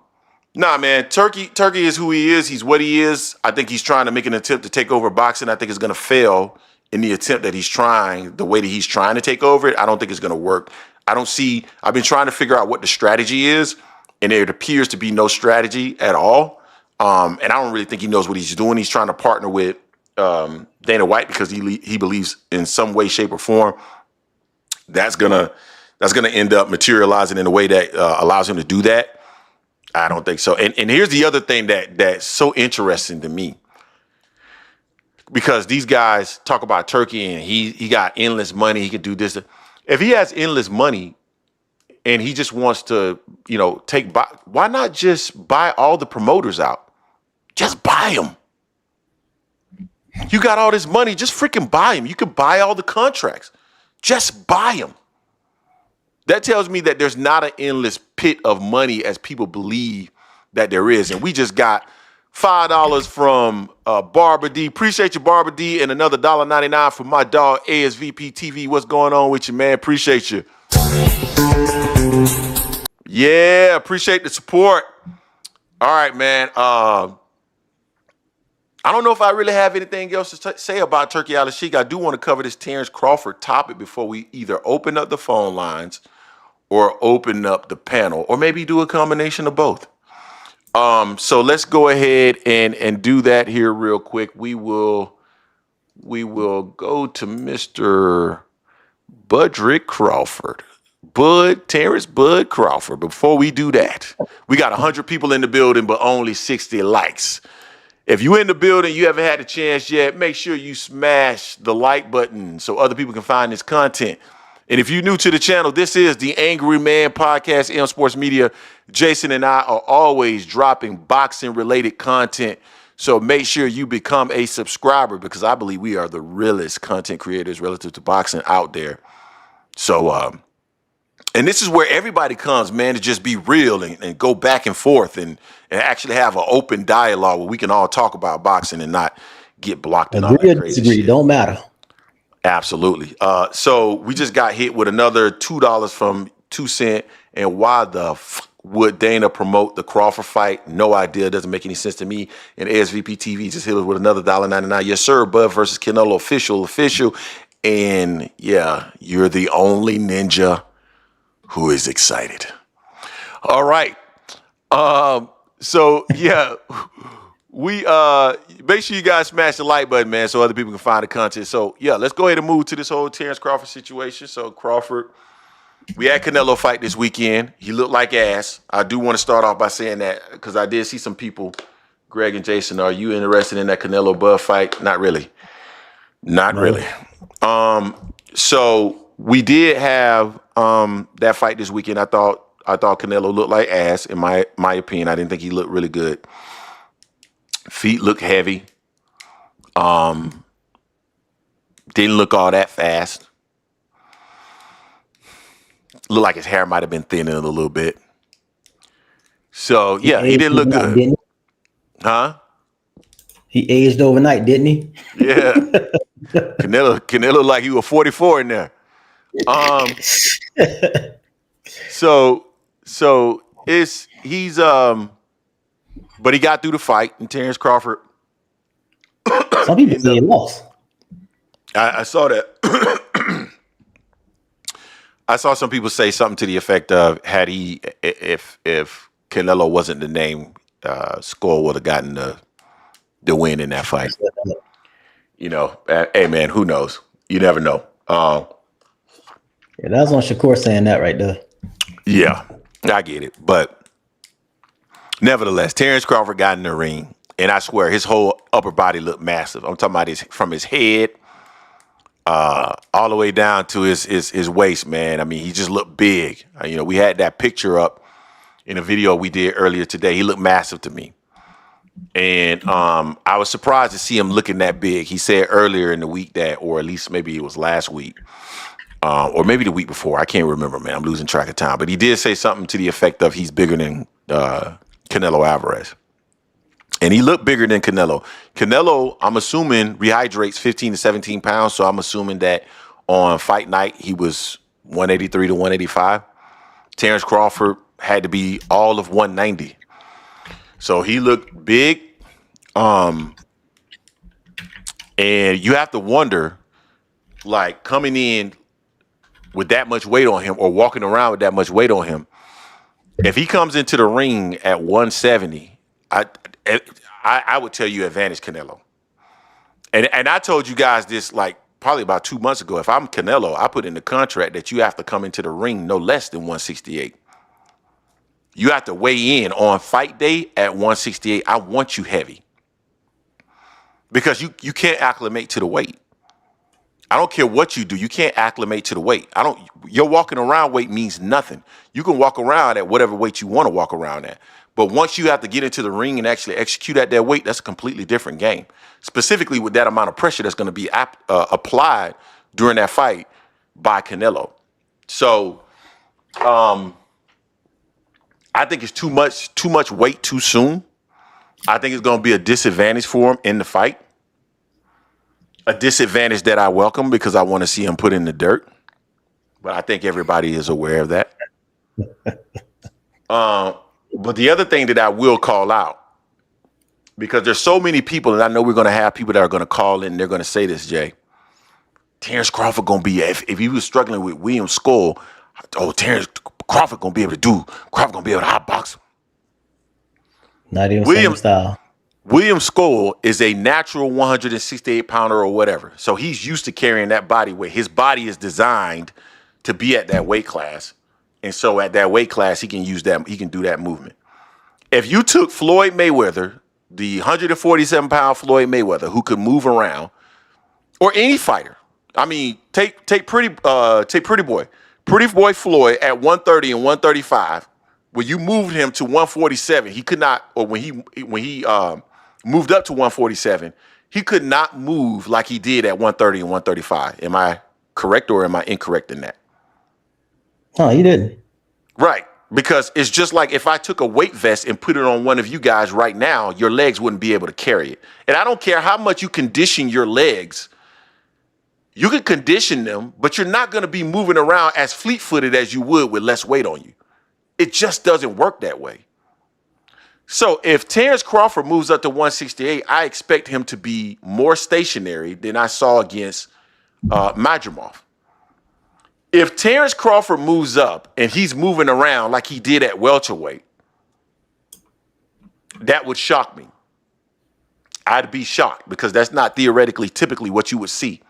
man, Turkey is who he is. He's what he is. I think he's trying to make an attempt to take over boxing. I think it's gonna fail in the attempt that he's trying, the way that he's trying to take over it. I don't think it's gonna work. I've been trying to figure out what the strategy is, and there appears to be no strategy at all. And I don't really think he knows what he's doing. He's trying to partner with Dana White because he believes in some way, shape, or form that's gonna end up materializing in a way that allows him to do that. I don't think so. And here's the other thing that's so interesting to me, because these guys talk about Turkey and he got endless money. He can do this. If he has endless money and he just wants to, why not just buy all the promoters out? Just buy them. You got all this money, just freaking buy them. You can buy all the contracts. Just buy them. That tells me that there's not an endless pit of money as people believe that there is. And we just got $5 from Barber D. Appreciate you, Barber D. And another $1.99 from my dog, ASVP TV. What's going on with you, man? Appreciate you. Yeah, appreciate the support. All right, man. I don't know if I really have anything else to say about Turki Alalshikh. I do want to cover this Terence Crawford topic before we either open up the phone lines or open up the panel, or maybe do a combination of both. So let's go ahead and do that here real quick. We will go to Mr. Budrick Crawford. Terence Bud Crawford. Before we do that, we got 100 people in the building, but only 60 likes. If you in the building, you haven't had a chance yet, make sure you smash the like button so other people can find this content. And if you're new to the channel, this is the Angry Man Podcast, M Sports Media. Jason and I are always dropping boxing-related content. So make sure you become a subscriber, because I believe we are the realest content creators relative to boxing out there. So, and this is where everybody comes, man, to just be real and go back and forth and actually have an open dialogue where we can all talk about boxing and not get blocked and all that crazy shit. Don't matter. Absolutely. So we just got hit with another $2 from 2 Cent. And why the would Dana promote the Crawford fight? No idea. Doesn't make any sense to me. And ASVP TV just hit us with another $1.99. Yes, sir. Bud versus Canelo official. And yeah, you're the only ninja who is excited. All right. yeah, we make sure you guys smash the like button, man, so other people can find the content. So yeah, let's go ahead and move to this whole Terence Crawford situation. So Crawford, we had Canelo fight this weekend. He looked like ass. I do want to start off by saying that because I did see some people, Greg and Jason, are you interested in that Canelo Bud fight? Not really. Not really. So we did have that fight this weekend. I thought Canelo looked like ass, in my opinion. I didn't think he looked really good. Feet look heavy. Didn't look all that fast. Looked like his hair might have been thinning a little bit. So yeah, he didn't look good. Didn't Huh? he aged overnight, didn't he? Yeah. Canelo like he was 44 in there. So he's but he got through the fight, and Terence Crawford. Some people say he lost. I saw that. I saw some people say something to the effect of, had he, if Canelo wasn't the name, Score would have gotten the win in that fight. You know, hey man, who knows? You never know. Yeah, that's on Shakur saying that right there. Yeah, I get it, but nevertheless, Terence Crawford got in the ring, and I swear his whole upper body looked massive. I'm talking about from his head all the way down to his waist, man. I mean, he just looked big. You know, we had that picture up in a video we did earlier today. He looked massive to me. And I was surprised to see him looking that big. He said earlier in the week that, or at least maybe it was last week, or maybe the week before. I can't remember, man. I'm losing track of time. But he did say something to the effect of he's bigger than Canelo Alvarez. And he looked bigger than Canelo. Canelo, I'm assuming, rehydrates 15 to 17 pounds. So I'm assuming that on fight night, he was 183 to 185. Terence Crawford had to be all of 190. So he looked big. And you have to wonder, like, coming in with that much weight on him or walking around with that much weight on him, if he comes into the ring at 170, I would tell you advantage Canelo. And I told you guys this like probably about 2 months ago. If I'm Canelo, I put in the contract that you have to come into the ring no less than 168. You have to weigh in on fight day at 168. I want you heavy. Because you can't acclimate to the weight. I don't care what you do. You can't acclimate to the weight. Your walking around weight means nothing. You can walk around at whatever weight you want to walk around at. But once you have to get into the ring and actually execute at that weight, that's a completely different game. Specifically with that amount of pressure that's going to be applied during that fight by Canelo. So, I think it's too much weight too soon. I think it's going to be a disadvantage for him in the fight. A disadvantage that I welcome because I want to see him put in the dirt. But I think everybody is aware of that. But the other thing that I will call out, because there's so many people, and I know we're going to have people that are going to call in and they're going to say this, Jay. Terence Crawford going to be, if he was struggling with William Skull, Terence Crawford going to be able to hotbox him. Not even same style. William Skull is a natural 168 pounder or whatever. So he's used to carrying that body weight. His body is designed to be at that weight class. And so at that weight class, he can use that. He can do that movement. If you took Floyd Mayweather, the 147 pound Floyd Mayweather, who could move around, or any fighter, I mean, take Pretty Boy Floyd at 130 and 135. When you moved him to 147, he could not, or when he moved up to 147, he could not move like he did at 130 and 135. Am I correct or am I incorrect in that? No, he didn't. Right. Because it's just like if I took a weight vest and put it on one of you guys right now, your legs wouldn't be able to carry it. And I don't care how much you condition your legs. You can condition them, but you're not going to be moving around as fleet-footed as you would with less weight on you. It just doesn't work that way. So if Terence Crawford moves up to 168, I expect him to be more stationary than I saw against Madrimov. If Terence Crawford moves up and he's moving around like he did at welterweight, that would shock me. I'd be shocked because that's not theoretically typically what you would see.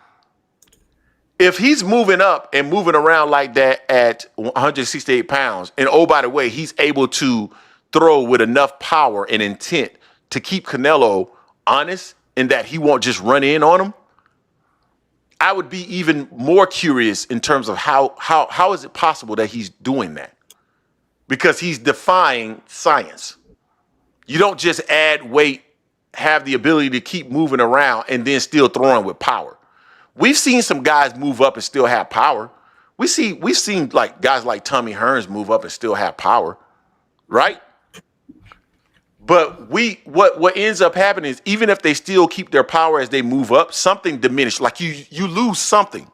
If he's moving up and moving around like that at 168 pounds, and oh, by the way, he's able to throw with enough power and intent to keep Canelo honest in that he won't just run in on him, I would be even more curious in terms of how is it possible that he's doing that? Because he's defying science. You don't just add weight, have the ability to keep moving around, and then still throwing with power. We've seen some guys move up and still have power. We've seen like guys like Tommy Hearns move up and still have power, right? But what ends up happening is even if they still keep their power as they move up, something diminished. Like you lose something.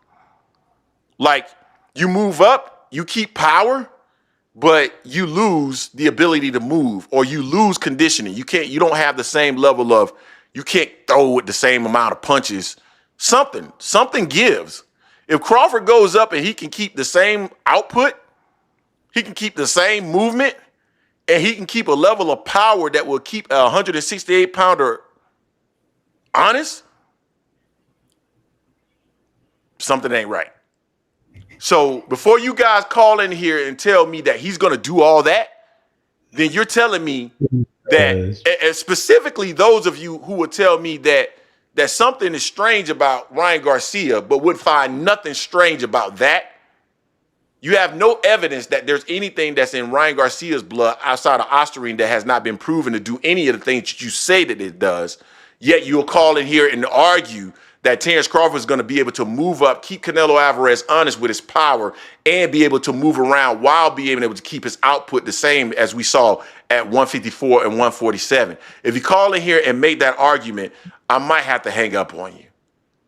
Like you move up, you keep power, but you lose the ability to move, or you lose conditioning. You don't have the same level of, you can't throw with the same amount of punches. Something gives. If Crawford goes up and he can keep the same output, he can keep the same movement, and he can keep a level of power that will keep a 168-pounder honest, something ain't right. So before you guys call in here and tell me that he's going to do all that, then you're telling me that, and specifically those of you who would tell me that something is strange about Ryan Garcia, but would find nothing strange about that. You have no evidence that there's anything that's in Ryan Garcia's blood outside of ostarine that has not been proven to do any of the things that you say that it does. Yet you'll call in here and argue that Terence Crawford is going to be able to move up, keep Canelo Alvarez honest with his power, and be able to move around while being able to keep his output the same as we saw at 154 and 147. If you call in here and make that argument, I might have to hang up on you.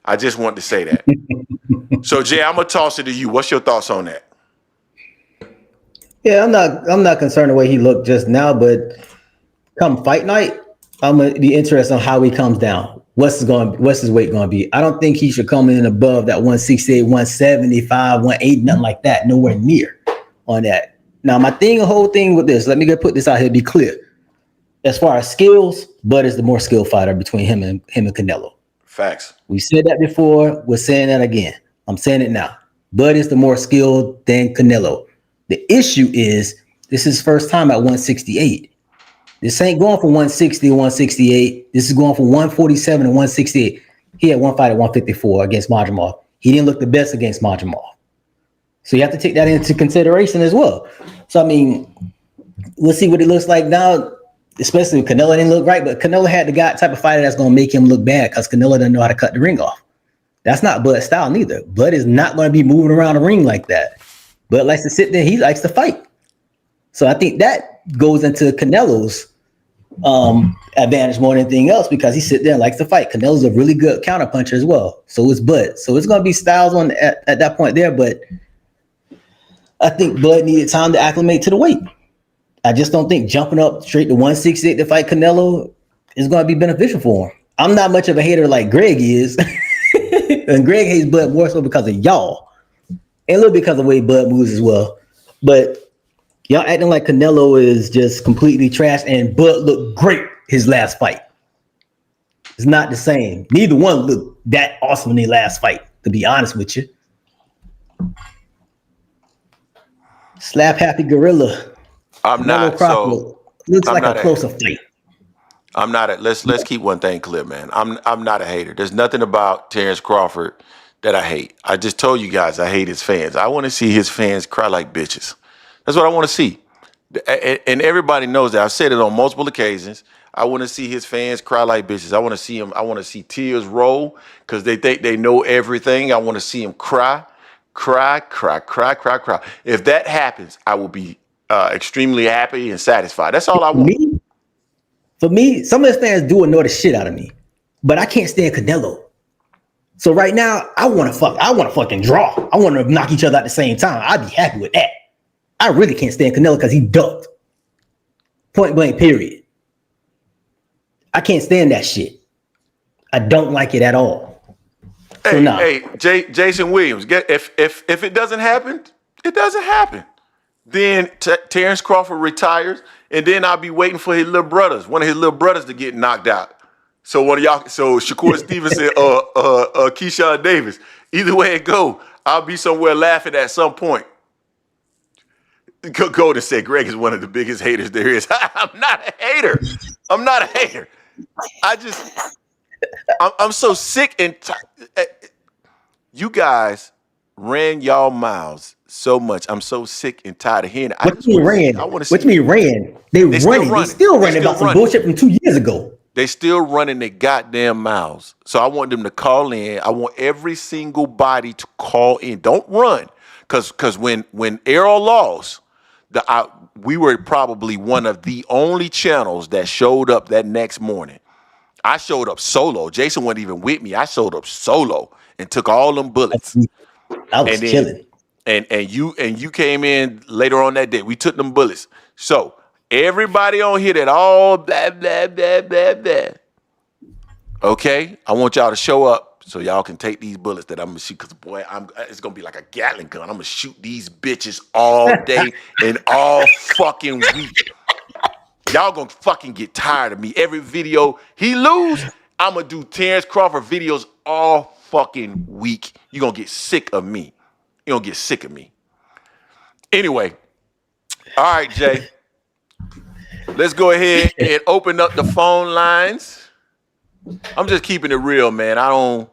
I just want to say that. So, Jay, I'm going to toss it to you. What's your thoughts on that? Yeah, I'm not concerned the way he looked just now, but come fight night, I'm gonna be interested on how he comes down. What's his weight gonna be? I don't think he should come in above that 168, 175, 180, nothing like that. Nowhere near on that. Now, whole thing with this, let me put this out here, be clear. As far as skills, Bud is the more skilled fighter between him and Canelo. Facts. We said that before. We're saying that again. I'm saying it now. Bud is the more skilled than Canelo. The issue is this is first time at 168. This ain't going from 160 to 168. This is going from 147 to 168. He had one fight at 154 against Majumov. He didn't look the best against Majumov. So you have to take that into consideration as well. So, I mean, we'll see what it looks like now, especially if Canelo didn't look right, but Canelo had the type of fighter that's going to make him look bad because Canelo doesn't know how to cut the ring off. That's not Bud's style neither. Bud is not going to be moving around the ring like that. Bud likes to sit there. He likes to fight. So I think that goes into Canelo's advantage more than anything else because he sits there and likes to fight. Canelo's a really good counterpuncher as well. So is Bud. So it's going to be styles at that point there. But I think Bud needed time to acclimate to the weight. I just don't think jumping up straight to 168 to fight Canelo is going to be beneficial for him. I'm not much of a hater like Greg is. And Greg hates Bud more so because of y'all. And a little because of the way Bud moves as well. But y'all acting like Canelo is just completely trash and Bud looked great his last fight. It's not the same. Neither one looked that awesome in their last fight, to be honest with you. Slap Happy Gorilla. I'm not. So looks like a closer fight. I'm not. Let's keep one thing clear, man. I'm not a hater. There's nothing about Terence Crawford that I hate. I just told you guys I hate his fans. I want to see his fans cry like bitches. That's what I want to see. And everybody knows that. I've said it on multiple occasions. I want to see his fans cry like bitches. I want to see him. I want to see tears roll because they think they know everything. I want to see him cry. If that happens, I will be extremely happy and satisfied. That's all I want. For me, some of his fans do annoy the shit out of me, but I can't stand Canelo. So right now, I want to fucking draw. I want to knock each other at the same time. I'd be happy with that. I really can't stand Canelo because he ducked. Point blank, period. I can't stand that shit. I don't like it at all. Hey, Jason Williams, if it doesn't happen, it doesn't happen. Then Terence Crawford retires, and then I'll be waiting for one of his little brothers to get knocked out. So Shakur Stevenson or Keyshawn Davis. Either way it go, I'll be somewhere laughing at some point. Golden said Greg is one of the biggest haters there is. I'm not a hater. I'm so sick and tired. You guys ran y'all mouths so much. I'm so sick and tired of hearing it. What you mean ran? What you mean ran? They still running about some bullshit from 2 years ago. They still running their goddamn mouths. So I want them to call in. I want every single body to call in. Don't run. Because when Errol lost, we were probably one of the only channels that showed up that next morning. I showed up solo. Jason wasn't even with me. I showed up solo and took all them bullets. I was chilling. And you came in later on that day. We took them bullets. So everybody on here that all blah blah blah blah blah. Okay, I want y'all to show up so y'all can take these bullets that I'm gonna shoot. Cause boy, it's gonna be like a Gatling gun. I'm gonna shoot these bitches all day and all fucking week. Y'all gonna fucking get tired of me. Every video he lose, I'm gonna do Terence Crawford videos all fucking week. You gonna get sick of me. You gonna get sick of me. Anyway, all right, Jay. Let's go ahead and open up the phone lines. I'm just keeping it real, man. I don't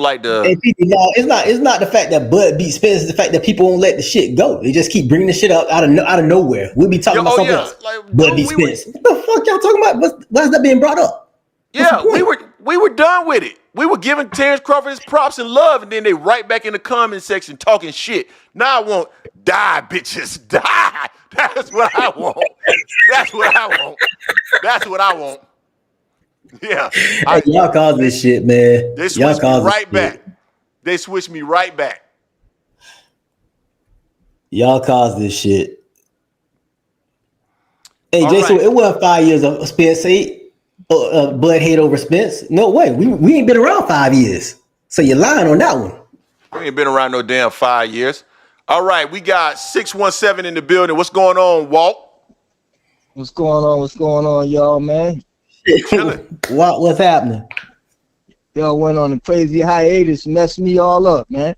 like the. Hey, it's not the fact that Bud beat Spence. It's the fact that people won't let the shit go. They just keep bringing the shit up out of nowhere. We'll be talking about something else. Like, Bud beat Spence. What the fuck y'all talking about? Why is that being brought up? Yeah, we were done with it. We were giving Terence Crawford his props and love, and then they right back in the comment section talking shit. Now I want die, bitches, die. That's what I want. That's what I want. Yeah. Y'all caused this shit, man. They switched me right back. They switched me right back. Y'all caused this shit. Hey, All Jason, right. It wasn't 5 years of Spence Bud hate over Spence. No way. We ain't been around 5 years. So you're lying on that one. We ain't been around no damn 5 years. All right, we got 617 in the building. What's going on, Walt? What's going on, y'all, man? What's happening? Y'all went on a crazy hiatus, messed me all up, man.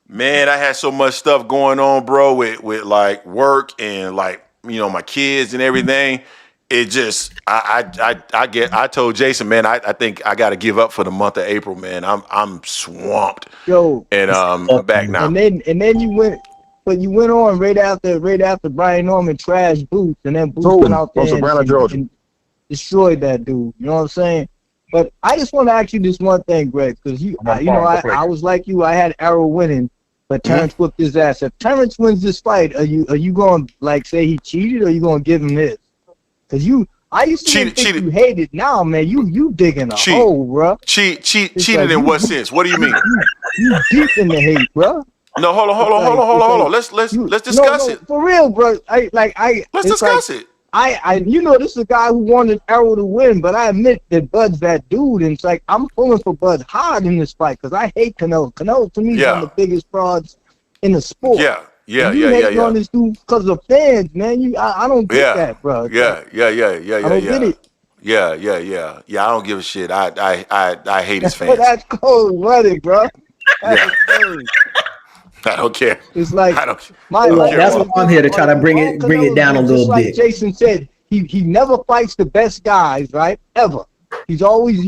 Man, I had so much stuff going on, bro, with like work and like, you know, my kids and everything. It just, I told Jason, man, I think I got to give up for the month of April, man. I'm swamped. Yo, and I'm back now. And then you went on right after Brian Norman trashed Boots, and then Boots went out there and destroyed that dude. You know what I'm saying? But I just want to ask you this one thing, Greg, because I was like you. I had Errol winning, but Terence whipped his ass. If Terence wins this fight, are you going to like say he cheated, or are you going to give him this? Because I used to think you hated. Now, man, you digging a hole, bro. Cheated like, in what sense? What do you mean? You deep in the hate, bro. No, hold on. Let's discuss it. For real, bro. Let's discuss it. This is a guy who wanted Errol to win, but I admit that Bud's that dude, and it's like I'm pulling for Bud hard in this fight because I hate Canelo. Canelo to me is one of the biggest frauds in the sport. Yeah. On this dude because of fans, man. I don't get that, bro. Yeah. I don't get it. Yeah. I don't give a shit. I hate his fans. That's cold-blooded, bro. That's cold. I don't care. It's like that's why I'm here to try to bring it down a little bit. Like Jason said, he never fights the best guys, right? Ever. He's always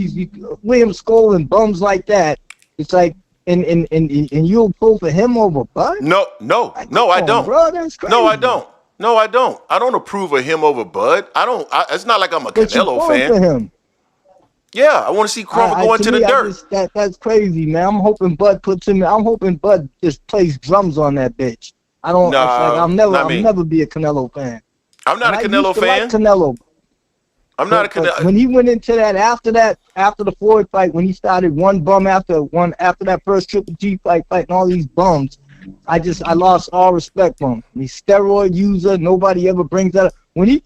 William Skull and bums like that. It's like and you'll pull for him over Bud? No, I don't. Bro, that's crazy. No, I don't. I don't approve of him over Bud. It's not like I'm a Canelo fan. For him. Yeah, I want to see Crawford going to the dirt. That's crazy, man. I'm hoping Bud just plays drums on that bitch. I'll never be a Canelo fan. I'm not a Canelo fan. Like Canelo. I'm not a Canelo. When he went into that after the Floyd fight, when he started one bum after that first Triple G fight, fighting all these bums, I lost all respect for him. He's steroid user. Nobody ever brings that up. When he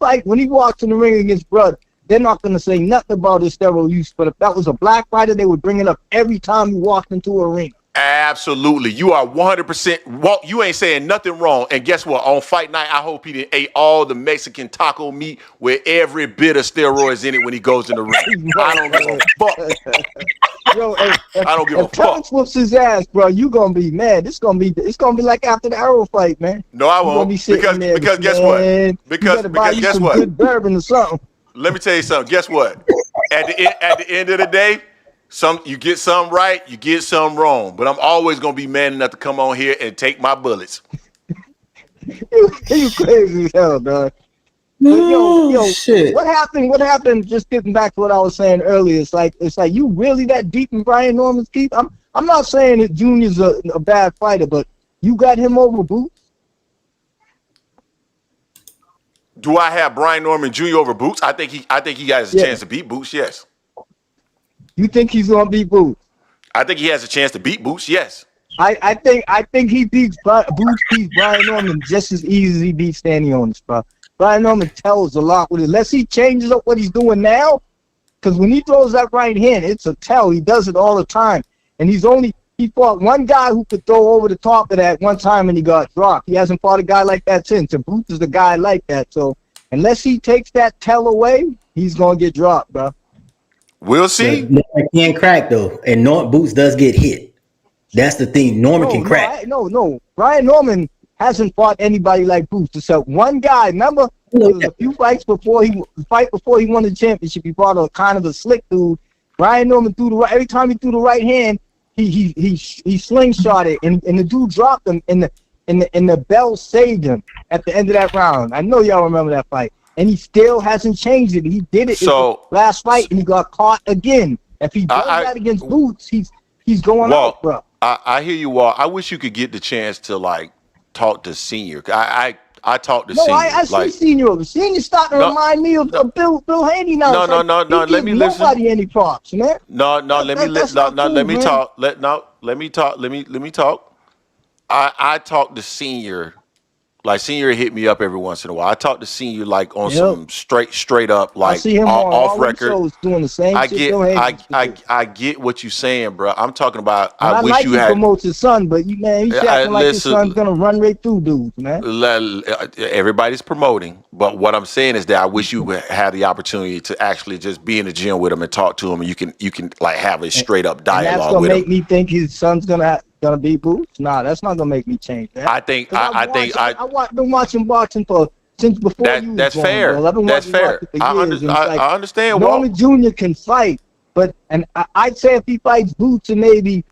walks in the ring against Bud, they're not going to say nothing about his steroid use. But if that was a black fighter, they would bring it up every time he walked into a ring. Absolutely. You are 100%. Walt, you ain't saying nothing wrong. And guess what? On fight night, I hope he didn't ate all the Mexican taco meat with every bit of steroids in it when he goes in the ring. I don't give a fuck. Yo, I don't give a fuck. Terence whoops his ass, bro, you gonna be mad. It's gonna be like after the Arrow fight, man. No, I won't. Because guess what? Because guess what? Good bourbon or something. Let me tell you something. Guess what? At the end of the day, you get some right, you get some wrong. But I'm always gonna be man enough to come on here and take my bullets. You crazy as hell, dog. Yo, shit. What happened? Just getting back to what I was saying earlier. It's like you really that deep in Brian Norman's keep. I'm not saying that Junior's a bad fighter, but you got him over Boots. Do I have Brian Norman Jr. over Boots? I think he has a chance to beat Boots. Yes. You think he's gonna beat Boots? I think he has a chance to beat Boots. Yes. I think he beats Boots beats Brian Norman just as easy as he beats Stanionis, bro. Brian Norman tells a lot with it. Unless he changes up what he's doing now, because when he throws that right hand, it's a tell. He does it all the time, and he fought one guy who could throw over the top of that one time and he got dropped. He hasn't fought a guy like that since, and Boots is a guy like that. So unless he takes that tell away, he's gonna get dropped, bro. We'll see. Norman can crack though, and Boots does get hit. That's the thing. Norman can crack. No. Brian Norman hasn't fought anybody like Boots except one guy. Remember, there was a few fights before he won the championship. He fought a kind of a slick dude. Brian Norman every time he threw the right hand, he slingshot it, and the dude dropped him, and the bell saved him at the end of that round. I know y'all remember that fight, and he still hasn't changed it. He did it in the last fight, and he got caught again. If he does that against Boots, he's going out, bro. I hear you, Walt. I wish you could get the chance to talk to Senior. I talked to Senior. I see Senior. Senior's starting to remind me of Bill Haney now. No. Let me listen. Nobody any props, man. No. Let me talk. Let me talk. I talk to Senior. Like Senior hit me up every once in a while. I talk to Senior on some straight up I see him off record. Shows doing the same shit. I get what you're saying, bro. I'm talking about. I wish you had promote his son, but he's acting like his son's gonna run right through dudes, man. Everybody's promoting, but what I'm saying is that I wish you had the opportunity to actually just be in the gym with him and talk to him, and you can have a straight up dialogue and that's gonna with make him. Me think his son's gonna be Boots? Nah, that's not gonna make me change that. I've been watching boxing since before you. That's fair. That's fair. I understand. Norman Jr. can fight, and I'd say if he fights Boots in maybe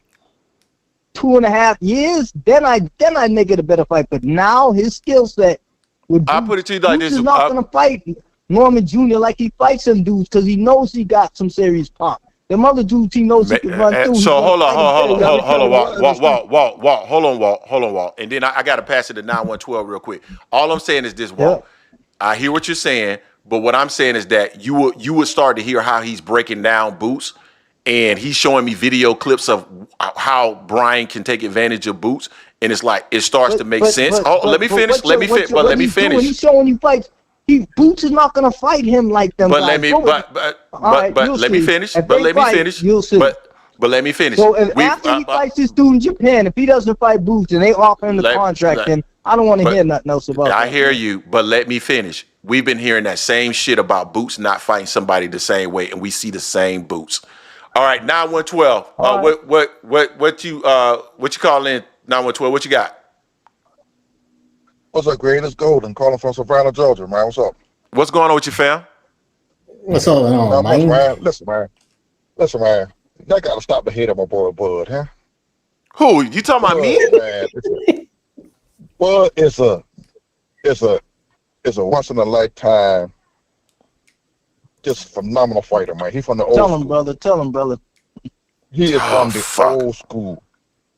2.5 years, then I make it a better fight. But now his skill set with Boots, I put it to you like Boots this: is not gonna fight Norman Jr. like he fights some dudes because he knows he got some serious pop. Them other dudes he knows he can run through. So hold on, Walt. And then I got to pass it to 9112 real quick. All I'm saying is this, Walt. Yeah. I hear what you're saying, but what I'm saying is that you would start to hear how he's breaking down Boots, and he's showing me video clips of how Brian can take advantage of Boots, and it's like it starts to make sense. Let me finish. He's showing you fights. Boots is not gonna fight him like them. But let me finish. You'll see. But let me finish. So after he fights this dude in Japan, if he doesn't fight Boots and they offer him the contract, then I don't want to hear nothing else about that. I hear you, but let me finish. We've been hearing that same shit about Boots not fighting somebody the same way, and we see the same Boots. All right, 9112. What you call in 9112? What you got? What's up, Greg? It's Golden calling from Savannah, Georgia, man. What's up? What's going on with you, fam? What's going on, man? Listen, man. Y'all gotta stop the hate of my boy Bud, huh? Who? You talking about me? Man, Bud is a once in a lifetime, just phenomenal fighter, man. He's from the old school. Tell him, brother. He is from the old school.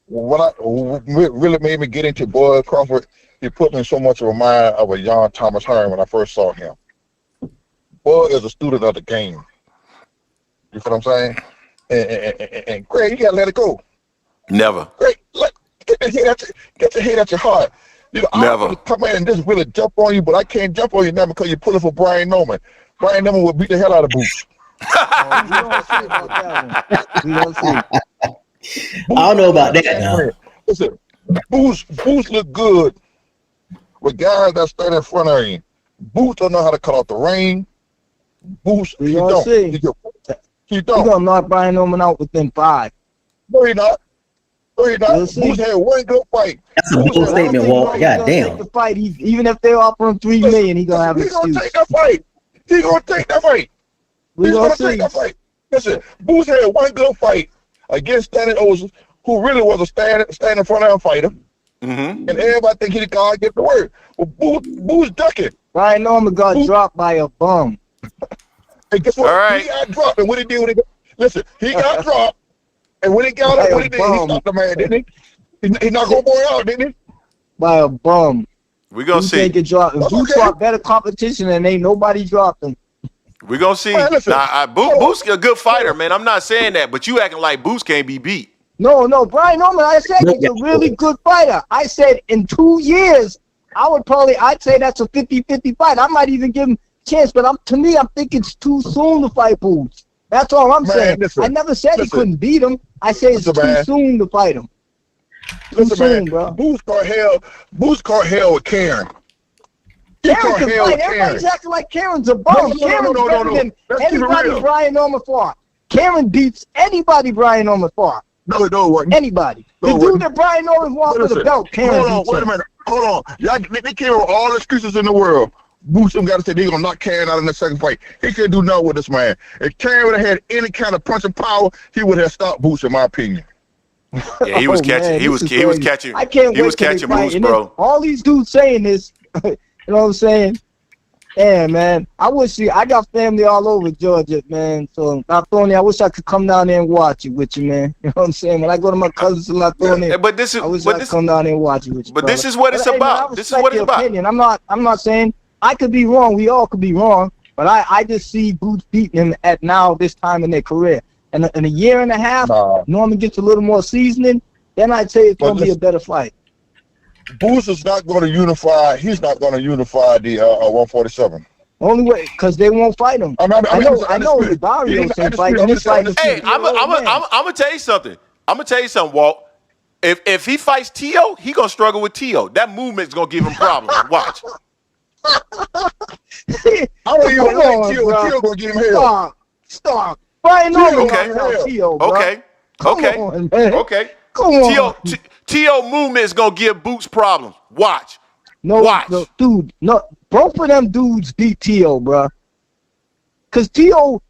What really made me get into Bud Crawford, he put me in so much of a mind of a young Thomas Hearn when I first saw him. Bud is a student of the game. You feel what I'm saying? And Greg, you gotta let it go. Never. Greg, get the hate at your heart. You know, never. I come in and just really jump on you, but I can't jump on you now because you're pulling for Brian Norman. Brian Norman will beat the hell out of Boots. We don't see about that one. We don't see. I don't know about that now. Listen, Boots look good with guys that stand in front of him. Boots don't know how to cut off the ring. Boots, he don't. He don't. He's gonna knock Brian Norman out within 5. No, he not. Boots had one good fight. That's a bold statement, Walt. God damn. The fight, even if they offer him $3 million, he's gonna have an excuse. He's gonna take that fight. He's gonna take that fight. Listen, Boots had one good fight against Stanley Ocean, who really was a stand in front of him fighter. And everybody think he the guy get the word. Well, Boots ducking. Brian Norman got dropped by a bum. And guess what? Right. He got dropped, and what he did? Listen, he got dropped, and when he got up, what he did? He stopped the man, didn't he? He knocked old boy out, didn't he? By a bum. We gonna see. If Boots got better competition, and ain't nobody dropped him. We gonna see. Man, Boots a good fighter, man. I'm not saying that, but you acting like Boots can't be beat. No, Brian Norman, I said he's a really good fighter. I said in 2 years, I'd say that's a 50-50 fight. I might even give him a chance, but to me, I think it's too soon to fight Boots. That's all I'm saying. Listen, I never said he couldn't beat him. I say it's too soon to fight him. Too soon, bro. Boots caught hell with Karen. Karen can fight. Everybody's acting like Karen's a bum. Karen's better than anybody Brian Norman fought. Karen beats anybody Brian Norman fought. No, anybody. The dude that Brian Norman won for the belt, Karen. Wait a minute. Hold on. Y'all, they came with all the excuses in the world. Boots got to say they're going to knock Karen out in the second fight. He couldn't do nothing with this man. If Karen would have had any kind of punching power, he would have stopped Boots, in my opinion. Yeah, he was catching. Man, he was catching. I can't he wait was catching Boots, bro. All these dudes saying this, you know what I'm saying? Yeah, man. I got family all over Georgia, man. So Latonia, I wish I could come down there and watch it with you, man. You know what I'm saying? When I go to my cousins in Latonia, I wish I could come down there and watch it with you. But brother. This is what it's about. This is what it's about. Opinion. I'm not saying I could be wrong. We all could be wrong. But I just see Boots beating him at now this time in their career. And in a year and a half, Norman gets a little more seasoning, then I'd say it's going to be a better fight. Boots is not going to unify. He's not going to unify the 147. Only way, because they won't fight him. I know the Barrios ain't fighting. Hey, I'm gonna tell you something. Walt. If he fights Tio, he gonna struggle with Tio. That movement's gonna give him problems. Watch. I don't even like Tio. Tio gonna give him hell. Stop. Brian Norman gonna Tio, bro. Okay. Come on. Tio movement is gonna give Boots problems. Watch. Watch. Dude, both of them dudes beat Tio, bro. Cause Tio,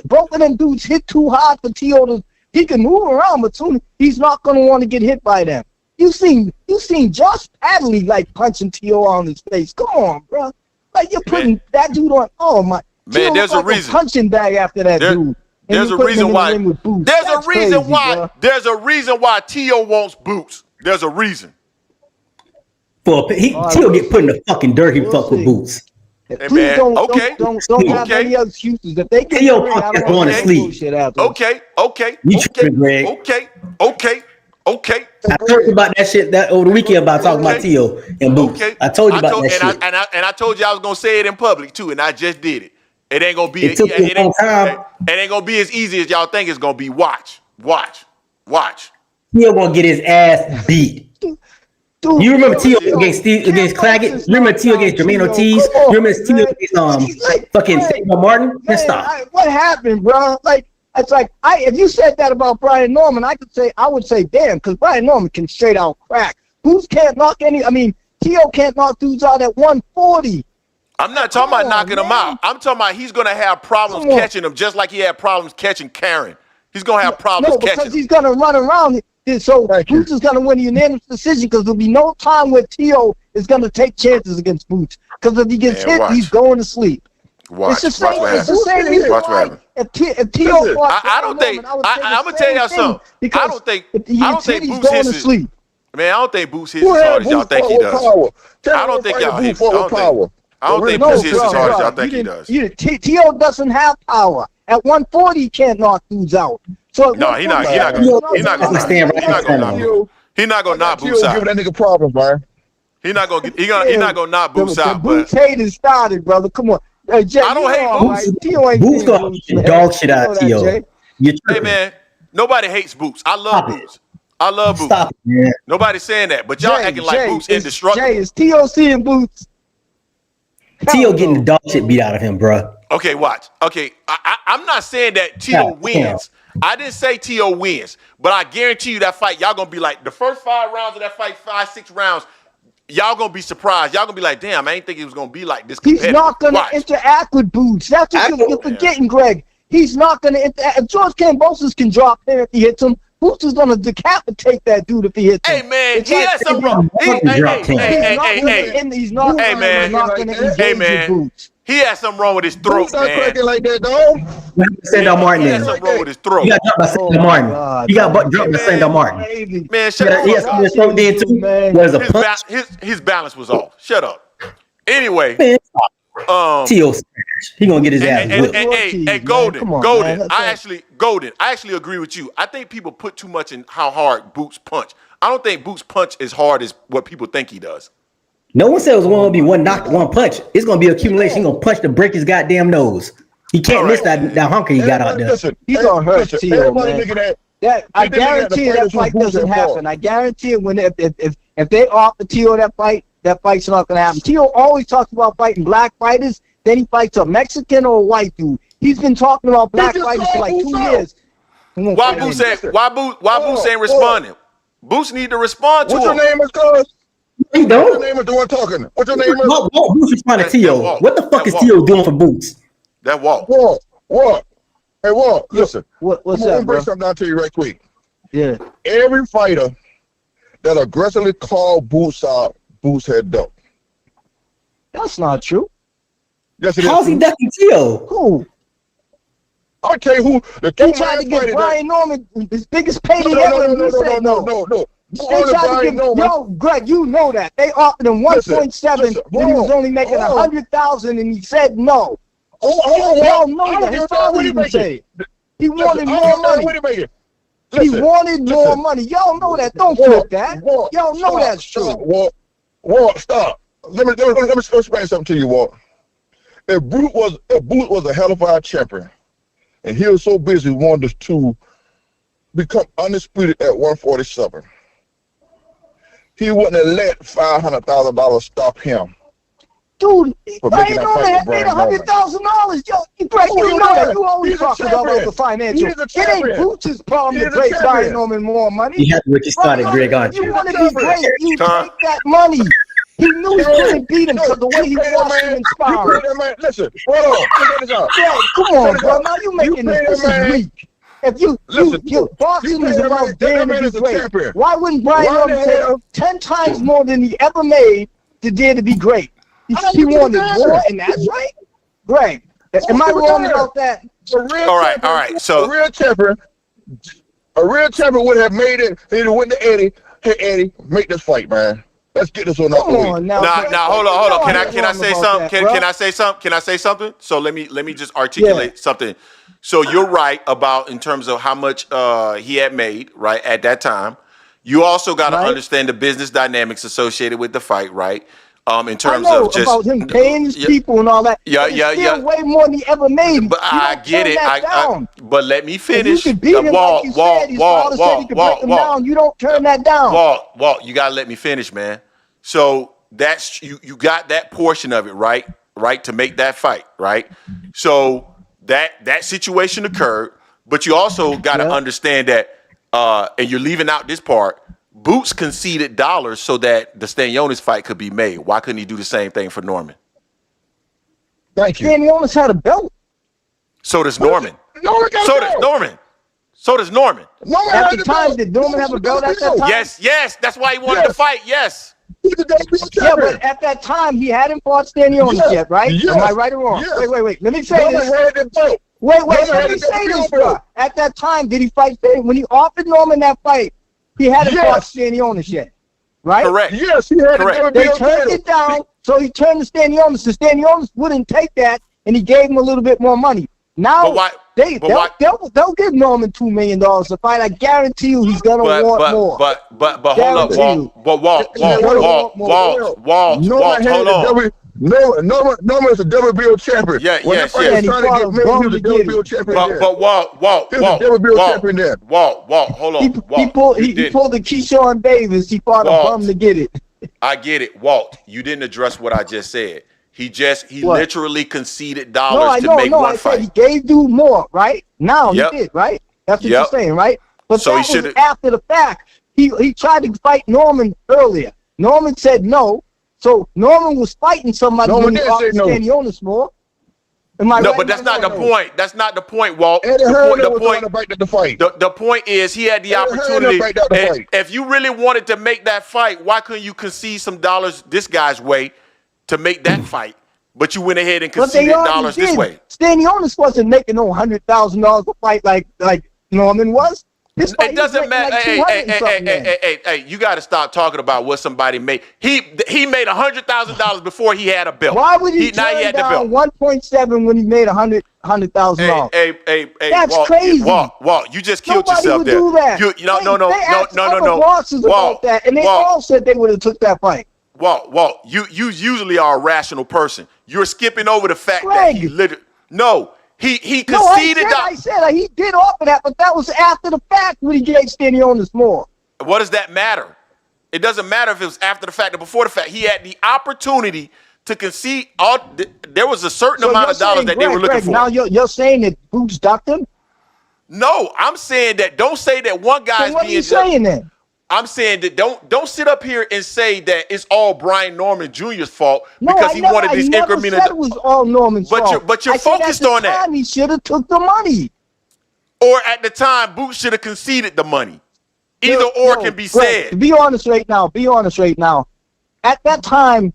both of them dudes hit too hard for Tio he can move around, but soon he's not gonna want to get hit by them. You seen Josh Padley like punching Tio on his face. Come on, bro. Like you're putting that dude on. Oh my. Man, there's a reason. Punching bag after that dude. There's a reason why. There's a reason why Tio wants Boots. There's a reason. Tio get put in the fucking dirt. He fuck with Boots. Hey, man. Don't have any excuses. If they get Tio going to sleep. Okay. You tripping, Greg? Okay. I told you about that shit over the weekend about talking about Tio and Boots. I told you about that shit. And I told you I was gonna say it in public too, and I just did it. It ain't gonna be. It ain't gonna be as easy as y'all think it's gonna be. Watch. Tio gonna get his ass beat. Dude, you remember Tio against Claggett? Remember Tio against Jermaine Ortiz? Remember Tio against fucking Samuel Martin? Let's stop. What happened, bro? Like it's like if you said that about Brian Norman, I would say damn, because Brian Norman can straight out crack. Boots can't knock Tio can't knock dudes out at 140. I'm not talking about knocking him out. I'm talking about he's going to have problems catching him, just like he had problems catching Karen. He's going to have problems catching him. Because he's going to run around. So Boots is going to win a unanimous decision because there'll be no time where Tio is going to take chances against Boots. Because if he gets hit, he's going to sleep. Watch. It's the same reason why if Tio fought I don't think. I'm going to tell y'all something. I don't think Boots hits his sleep. Man, I don't think Boots hits as hard as y'all think he does. I don't think y'all hit power. I don't think Boots hits as hard as y'all think he does. Tio doesn't have power. At 140, he can't knock dudes out. So no, he's not gonna stand right. He's not gonna knock Boots out. Give that nigga problems, man. He's not gonna knock Boots out. Boots hating started, brother. Come on. Jay, I don't hate Boots. Boots gonna dog shit out of Tio. Hey man, Nobody hates Boots. I love Stop it. Boots. I love Boots. Stop it, man. Nobody's saying that, but y'all acting like Boots indestructible. Jay, is TOC and Boots? Tio getting the dog shit beat out of him, bro. Okay, watch. Okay, I'm not saying that Tio wins. I didn't say Tio wins, but I guarantee you that fight, y'all gonna be like, the first 5 rounds of that fight, 5, 6 rounds, y'all gonna be surprised. Y'all gonna be like, damn, I ain't think it was gonna be like this. He's not gonna interact with Boots. That's what you're forgetting, Greg. He's not gonna interact. If George Kambosos can drop him if he hits him, Boots is gonna decapitate that dude if he hits him. Hey man, he has some wrong. He's not gonna engage with Boots. He has something wrong with his throat, man. Like that, dog. Sandal Martin. He has something wrong with his throat. He got dropped by Sandal Martin. He got dropped by Sandal Martin. Man, shut up. His throat did too. Was a punch. His balance was off. Shut up. Anyway, Tio, he gonna get his ass whipped. Hey, Golden. I actually agree with you. I think people put too much in how hard Boots punch. I don't think Boots punch as hard as what people think he does. No one said it was going to be one knock, one punch. It's going to be accumulation. He's going to punch to break his goddamn nose. He can't miss that honker he got out there. He's going to hurt Tio, man. I guarantee that fight doesn't happen. I guarantee it when if they offer Tio that fight's not going to happen. Tio always talks about fighting black fighters, then he fights a Mexican or a white dude. He's been talking about black fighters for like 2 years. Why Boots ain't responding? Boots need to respond to him. What's your name is, cuz? He don't. What's your name is the one talking? What's your name is? What Boots responding to Tio? What the fuck is Tio doing for Boots? That walk. What? Hey, Walt, listen. What's I'm up, going to break bro? something down to you right quick. Yeah. Every fighter that aggressively called Boots out, Boots had ducked. That's not true. Yes, it is. How's he ducking Tio? Who? I'll tell you who. They tried to get Brian Norman his biggest payday ever. No. They tried to give, Greg, you know that. They offered him 1.7 when he was only making 100,000 and he said no. Y'all know that. His father even said it. He wanted more money. He wanted more money. Y'all know that. Don't flip that. Y'all know that's true. Walt, stop. Let me explain something to you, Walt. If Boot was a hell of a champion, and he was so busy wanted to become undisputed at 147, he wouldn't have let $500,000 stop him. Dude, Brian Norman had made $100,000. Yo, Greg, you know that. You always talk about the financial. It ain't Boots' problem to pay Brian Norman more money. You have to get started, Greg, aren't you? You want to be great, you take that money. He knew he couldn't beat him because the way he watched him inspired. Listen, hold on. Yeah, come on, bro. Now you making this weak. If you boxing is about daring to be great. Why wouldn't Brian Norman pay 10 times more than he ever made to dare to be great? He wanted more, and that's right. Greg, am I wrong about that? All right. So a real champion would have made it. He went to Eddie. Hey, Eddie, make this fight, man. Let's get this on the way. Now, hold on. Can I say something? Can I say something? Can I say something? So let me just articulate something. So you're right about in terms of how much he had made right at that time. You also got to understand the business dynamics associated with the fight, right? In terms of just about him paying his people and all that. Still way more than he ever made. But I get it. But let me finish. You could beat him like you said. His father said he could break him down. You don't turn that down. Walt, you gotta let me finish, man. So that's you got that portion of it, right? Right, to make that fight, right? So that situation occurred, but you also got to understand that, and you're leaving out this part. Boots conceded dollars so that the Stanionis fight could be made. Why couldn't he do the same thing for Norman? Thank you. Stanionis had a belt. So does Norman. So does Norman. At the time, did Norman have a belt at that time? Yes. That's why he wanted to fight. Yes. Yeah, but at that time, he hadn't fought Stanionis yet, right? Am I right or wrong? Wait. Let me say this. Wait. Let me say this, bro. At that time, did he fight? When he offered Norman that fight, he hadn't fought Stanionis yet, right? Correct. Yes, he had. Correct. They turned it down, so he turned to Stanionis. So Stanionis wouldn't take that, and he gave him a little bit more money. Now they'll give Norman $2 million to fight. I guarantee you, he's gonna want more. But hold up, Walt. Hold on. Norman is a WBO champion. Yeah, when yes, trying to get me, he was a WBO champion. But Walt, hold on. He pulled the Keyshawn Davis. He fought a bum to get it. I get it, Walt. You didn't address what I just said. He literally conceded dollars to make one fight. Said he gave dude more, right? Now he did, right? That's what you're saying, right? But so that was after the fact. He tried to fight Norman earlier. Norman said no. So Norman was fighting somebody when he offered Stanionis more. No, but that's not the point. That's not the point, Walt. The point is he had the opportunity. If you really wanted to make that fight, why couldn't you concede some dollars this guy's way to make that fight? But you went ahead and conceded dollars this way. Stanionis wasn't making no $100,000 a fight like Norman was. It doesn't matter. Hey, you got to stop talking about what somebody made. He made $100,000 before he had a belt. Why would he turn down 1.7 when he made $100,000? Hey, that's Walt, crazy. Walt, you just killed yourself there. Nobody would do that. No. Bosses about that, and they all said they would have took that fight. Walt, you usually are a rational person. You're skipping over the fact that he literally He conceded. I said he did offer that, but that was after the fact when he gave Stanionis more. What does that matter? It doesn't matter if it was after the fact or before the fact. He had the opportunity to concede. There was a certain amount of dollars that they were looking for. Now you're saying that Boots ducked him? No, I'm saying that. Don't say that one guy's what being. What are you saying then? I'm saying that don't sit up here and say that it's all Brian Norman Jr.'s fault because he wanted this incremental. I said it was all Norman's fault. But you're focused on that. At the time, he should have took the money. Or at the time, Boots should have conceded the money. Either or can be said. Be honest right now. At that time,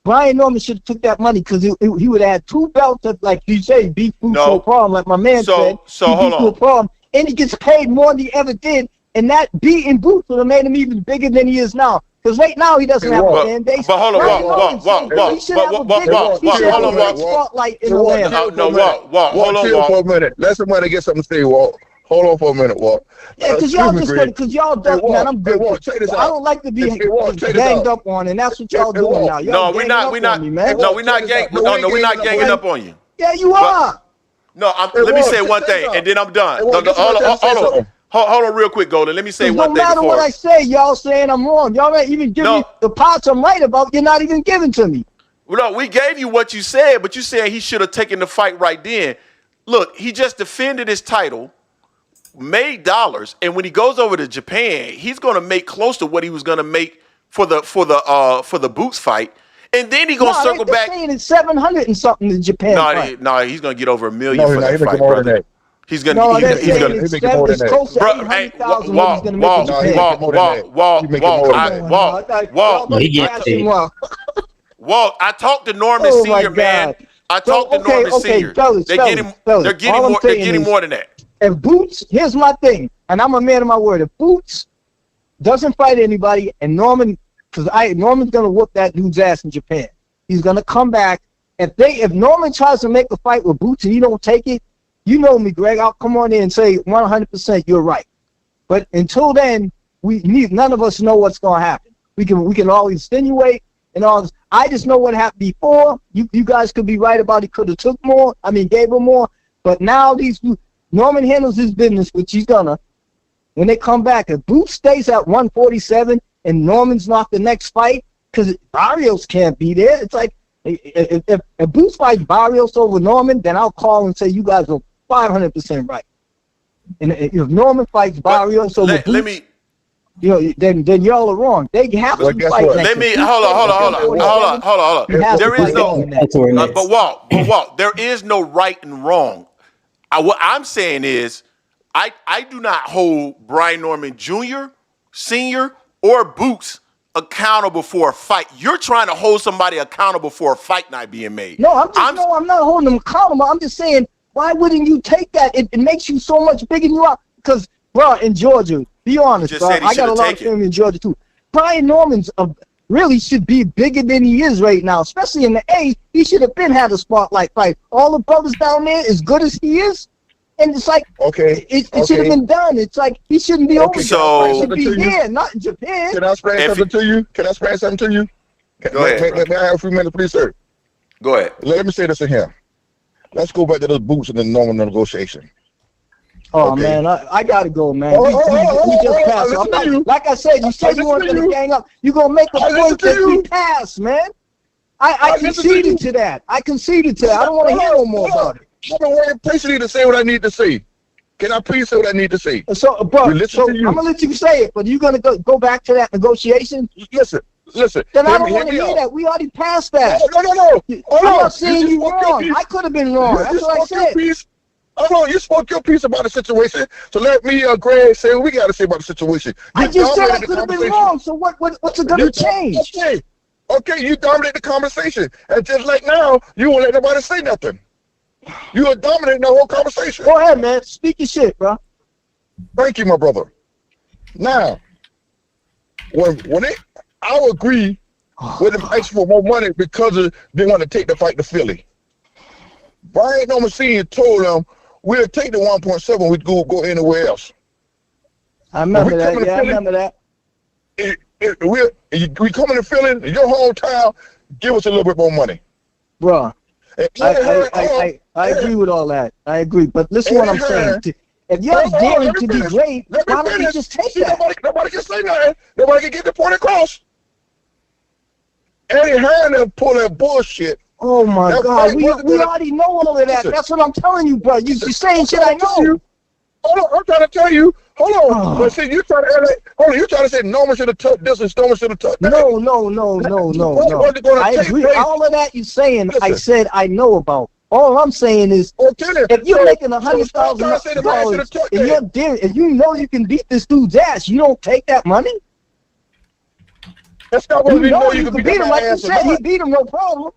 Brian Norman should have took that money because he would add 2 belts that, like you say, beat Boots no problem, like my man said. So hold on. Problem, and he gets paid more than he ever did. And that beating Boots would have made him even bigger than he is now. Because right now he doesn't have a fan base. But hold on, He should have a big spotlight in the land. Hold on for a minute. Let somebody get something to say, Walt. Hold on for a minute, Walt. Yeah, because y'all don't, man. I'm good. I don't like to be ganged up on, and that's what y'all doing now. No, we're not ganging up on you. Yeah, you are. No, let me say one thing, and then I'm done. Hold on real quick, Golden. Let me say one thing. No matter what I say, y'all saying I'm wrong. Y'all not even giving me the parts I'm right about. You're not even giving to me. Well, no, we gave you what you said, but you said he should have taken the fight right then. Look, he just defended his title, made dollars, and when he goes over to Japan, he's going to make close to what he was going to make for the Boots fight. And then he's going to circle back. Saying it's 700 and something in Japan. No, he's going to get over $1 million for that fight, brother. He's gonna. Walt. I talked to Norman Senior, man. I talked to Norman Senior. They're getting more than that. If Boots, here's my thing, and I'm a man of my word. If Boots doesn't fight anybody, and Norman's gonna whoop that dude's ass in Japan. He's gonna come back. If Norman tries to make a fight with Boots and he don't take it. You know me, Greg. I'll come on in and say 100% you're right. But until then, none of us know what's going to happen. We can all insinuate and all this. I just know what happened before. You guys could be right about he could have took more. Gave him more. But now Norman handles his business, which he's gonna. When they come back, if Boots stays at 147 and Norman's not the next fight, because Barrios can't be there. It's like if Boots fights Barrios over Norman, then I'll call and say you guys are 500% right. And if Norman fights Barrios over Boots, then y'all are wrong. They have to fight. Hold on. There is no. But Walt, there is no right and wrong. What I'm saying is, I do not hold Brian Norman Jr., Senior, or Boots accountable for a fight. You're trying to hold somebody accountable for a fight not being made. No, I'm not holding them accountable. I'm just saying, why wouldn't you take that? It makes you so much bigger than you are. Because, bro, in Georgia, be honest, bro, I got a lot of family in Georgia too. Brian Norman's really should be bigger than he is right now, especially in the A. He should have been had a spotlight fight. All the brothers down there, as good as he is, and it's like, it should have been done. It's like he shouldn't be over there. He should be here, not in Japan. Can I explain something to you? Go ahead. May I have a few minutes, please, sir? Go ahead. Let me say this in here. Let's go back to those boots in the normal negotiation. Oh okay. Man, I gotta go, man. We just passed. Like I said, you said you weren't gonna gang up. You gonna make a point that we passed, man. I conceded to that. I conceded to that. I don't want to hear no more about it. I've been waiting patiently to say what I need to say. Can I please say what I need to say? So, bro, I'm gonna let you say it, but you gonna go back to that negotiation? Listen. Then I don't want to hear that. We already passed that. No. I'm not saying you wrong. I could have been wrong. That's what I said. You spoke your piece about the situation. So let me, Greg, say what we got to say about the situation. I just said I could have been wrong. So what's it gonna change? Okay, you dominate the conversation, and just like now, you won't let nobody say nothing. You are dominating the whole conversation. Go ahead, man. Speak your shit, bro. Thank you, my brother. Now, I would agree with them asking for more money because they want to take the fight to Philly. Brian Norman Sr. told them, we'll take the 1.7, we'd go anywhere else. I remember that. Yeah, I remember that. We coming to Philly, your hometown, give us a little bit more money. Bro, I agree with all that. I agree. But listen what I'm saying. If you're daring to be great, why don't you just take that? Nobody can say nothing. Nobody can get the point across. Eddie Hearn pull that bullshit. Oh my God, we already know all of that. That's what I'm telling you, bro. You're saying shit I know. Hold on, I'm trying to tell you. Hold on. But see, you're trying to say Norman should have touched this and Norman should have touched that. No. I agree. All of that you're saying, I said I know about. All I'm saying is, if you're making $100,000 and you're daring, and you know you can beat this dude's ass, you don't take that money. That's not what we know. You can beat him, like you said. He beat him, no problem.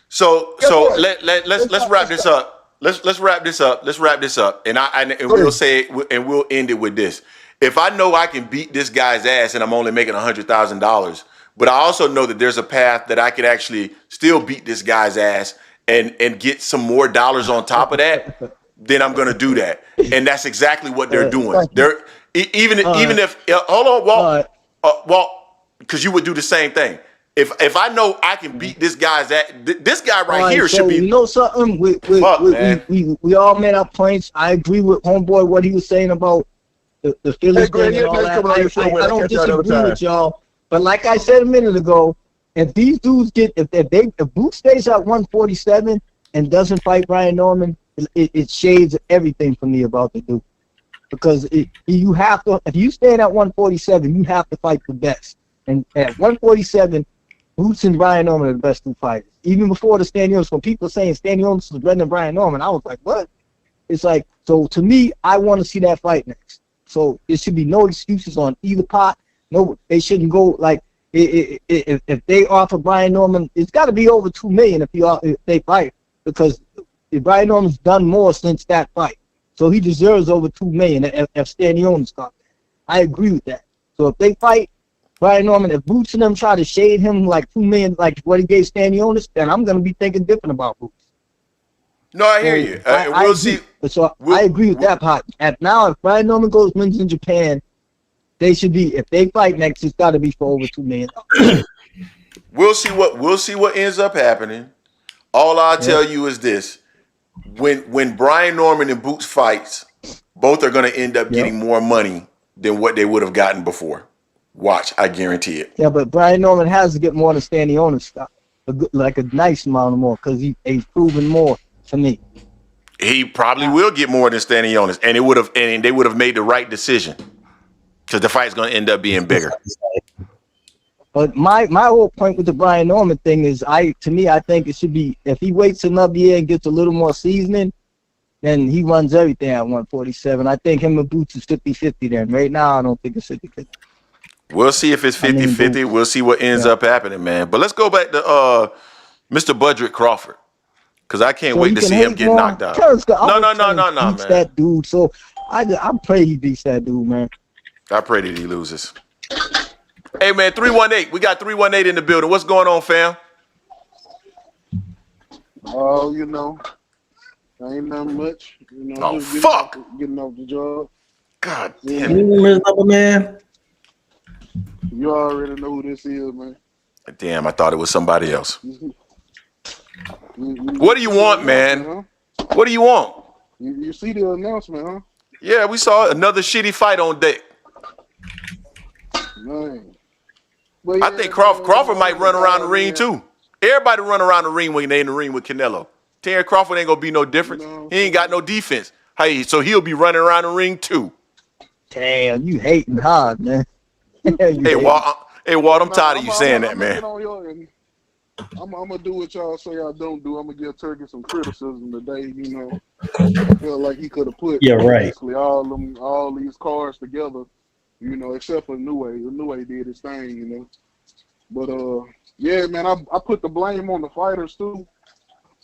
So let's wrap this up. Let's wrap this up. Let's wrap this up, and we'll say it, and we'll end it with this. If I know I can beat this guy's ass, and I'm only making $100,000, but I also know that there's a path that I could actually still beat this guy's ass and get some more dollars on top of that, then I'm gonna do that, and that's exactly what they're doing. They're even if hold on, Walt, because you would do the same thing. If I know I can beat this guy's ass, this guy right here should be. You know something? We all made our points. I agree with Homeboy what he was saying about the Phillies thing and all that. I don't disagree with y'all. But like I said a minute ago, if these dudes if Boots stays at 147 and doesn't fight Brian Norman, it shades everything for me about the dude. Because you have to, if you stand at 147, you have to fight the best. And at 147, Boots and Brian Norman are the best two fighters. Even before the Stanionis, when people are saying Stanionis was better than Brian Norman, I was like, what? It's like, so to me, I want to see that fight next. So there should be no excuses on either part. No, they shouldn't go like, if they offer Brian Norman, it's got to be over $2 million if they fight, because Brian Norman's done more since that fight, so he deserves over $2 million if Stanionis got that. I agree with that. So if they fight Brian Norman, if Boots and them try to shade him like $2 million, like what he gave Stanionis, then I'm gonna be thinking different about Boots. No, I hear you. We'll see. So I agree with that part. And now, if Brian Norman wins in Japan, they should be. If they fight next, it's got to be for over $2 million. We'll see what ends up happening. All I'll tell you is this: when Brian Norman and Boots fights, both are going to end up getting more money than what they would have gotten before. Watch, I guarantee it. Yeah, but Brian Norman has to get more than Stanionis stuff, like a nice amount more, because he's proven more to me. He probably will get more than Stanionis, and they would have made the right decision, because the fight's going to end up being bigger. But my whole point with the Brian Norman thing is, I think it should be, if he waits another year and gets a little more seasoning, then he runs everything at 147. I think him and Boots is 50-50 then. Right now, I don't think it's 50-50. We'll see if it's 50-50. We'll see what ends up happening, man. But let's go back to Mr. Budrick Crawford, because I can't wait to see him get knocked out. No, man. That dude. So I pray he beats that dude, man. I pray that he loses. Hey, man, 318. We got 318 in the building. What's going on, fam? Oh, ain't nothing much. Fuck. Getting off the job. God damn it. Man. You already know who this is, man. Damn, I thought it was somebody else. What do you want, man? Huh? What do you want? You see the announcement, huh? Yeah, we saw another shitty fight on deck. Man. But yeah, I think Crawford might run around the ring too. Everybody run around the ring when they in the ring with Canelo. Terence Crawford ain't gonna be no difference. He ain't got no defense. Hey, so he'll be running around the ring too. Damn, you hating hard, man. Hey, Walt, I'm tired of you saying that, man. I'm gonna do what y'all say I don't do. I'm gonna give Turki some criticism today. You know, I feel like he could have put basically all these cards together. You know, except for Nue. Nue did his thing. You know, but yeah, man, I put the blame on the fighters too.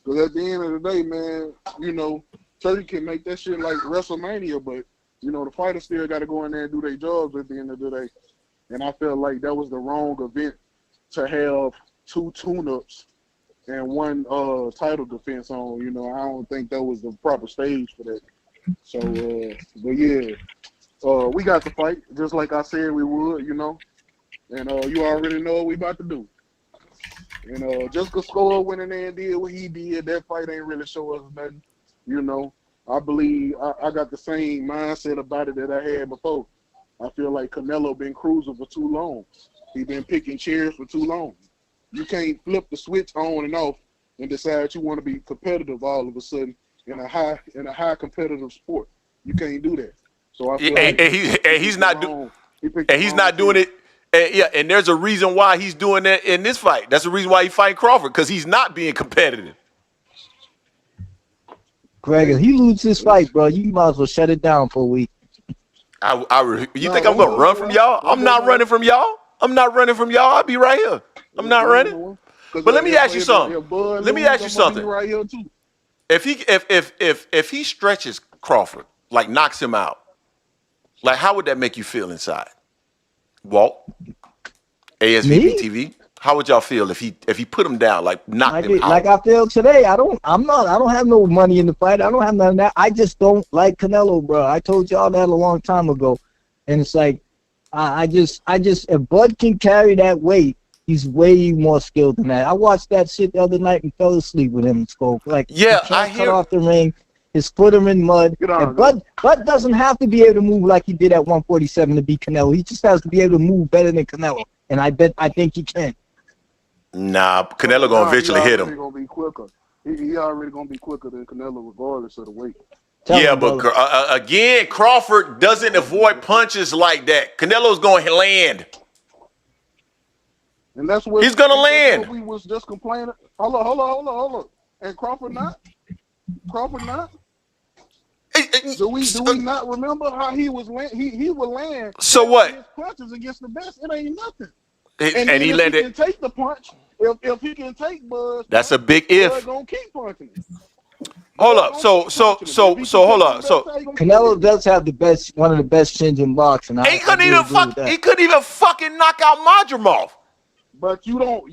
Because at the end of the day, man, you know, Turki can make that shit like WrestleMania, but you know, the fighters still got to go in there and do their jobs at the end of the day. And I felt like that was the wrong event to have 2 tune-ups and 1 title defense on. You know, I don't think that was the proper stage for that. So, but yeah, we got to fight just like I said we would, you know. And you already know what we about to do. And just because Score went in there and did what he did, that fight ain't really show us nothing. You know, I believe I got the same mindset about it that I had before. I feel like Canelo been cruising for too long. He been picking chairs for too long. You can't flip the switch on and off and decide you want to be competitive all of a sudden in a high competitive sport. You can't do that. So I feel he's not doing it. And there's a reason why he's doing that in this fight. That's the reason why he's fighting Crawford, because he's not being competitive. Greg, if he loses this fight, bro, you might as well shut it down for a week. You think I'm gonna run from y'all? I'm not running from y'all. I'm not running from y'all. I'll be right here. I'm not running. But let me ask you something. Let me ask you something. If he stretches Crawford, like knocks him out, like how would that make you feel inside? Walt, ASVP TV. How would y'all feel if he put him down, like knocked him out? Like I feel today. I don't have no money in the fight. I don't have none of that. I just don't like Canelo, bro. I told y'all that a long time ago. And it's like I just if Bud can carry that weight, he's way more skilled than that. I watched that shit the other night and fell asleep with him in Scope. Like, yeah, he can't cut off the ring. His foot are in mud. And Bud doesn't have to be able to move like he did at 147 to beat Canelo. He just has to be able to move better than Canelo. And I think he can. Nah, Canelo gonna eventually hit him. Gonna be quicker. He already gonna be quicker than Canelo regardless of the weight. Again, Crawford doesn't avoid punches like that. Canelo's gonna land. And that's what he's gonna land. We was just complaining. Hold on. And Crawford not? Do we not remember how he was he would land? So what? His punches against the best, it ain't nothing. And he landed. He can take the punch. If he can take Buzz, that's a big if. Buzz gonna keep punching. Hold up. So hold up. So Canelo does have one of the best chins in boxing. He couldn't even fucking knock out Madrimov. But you don't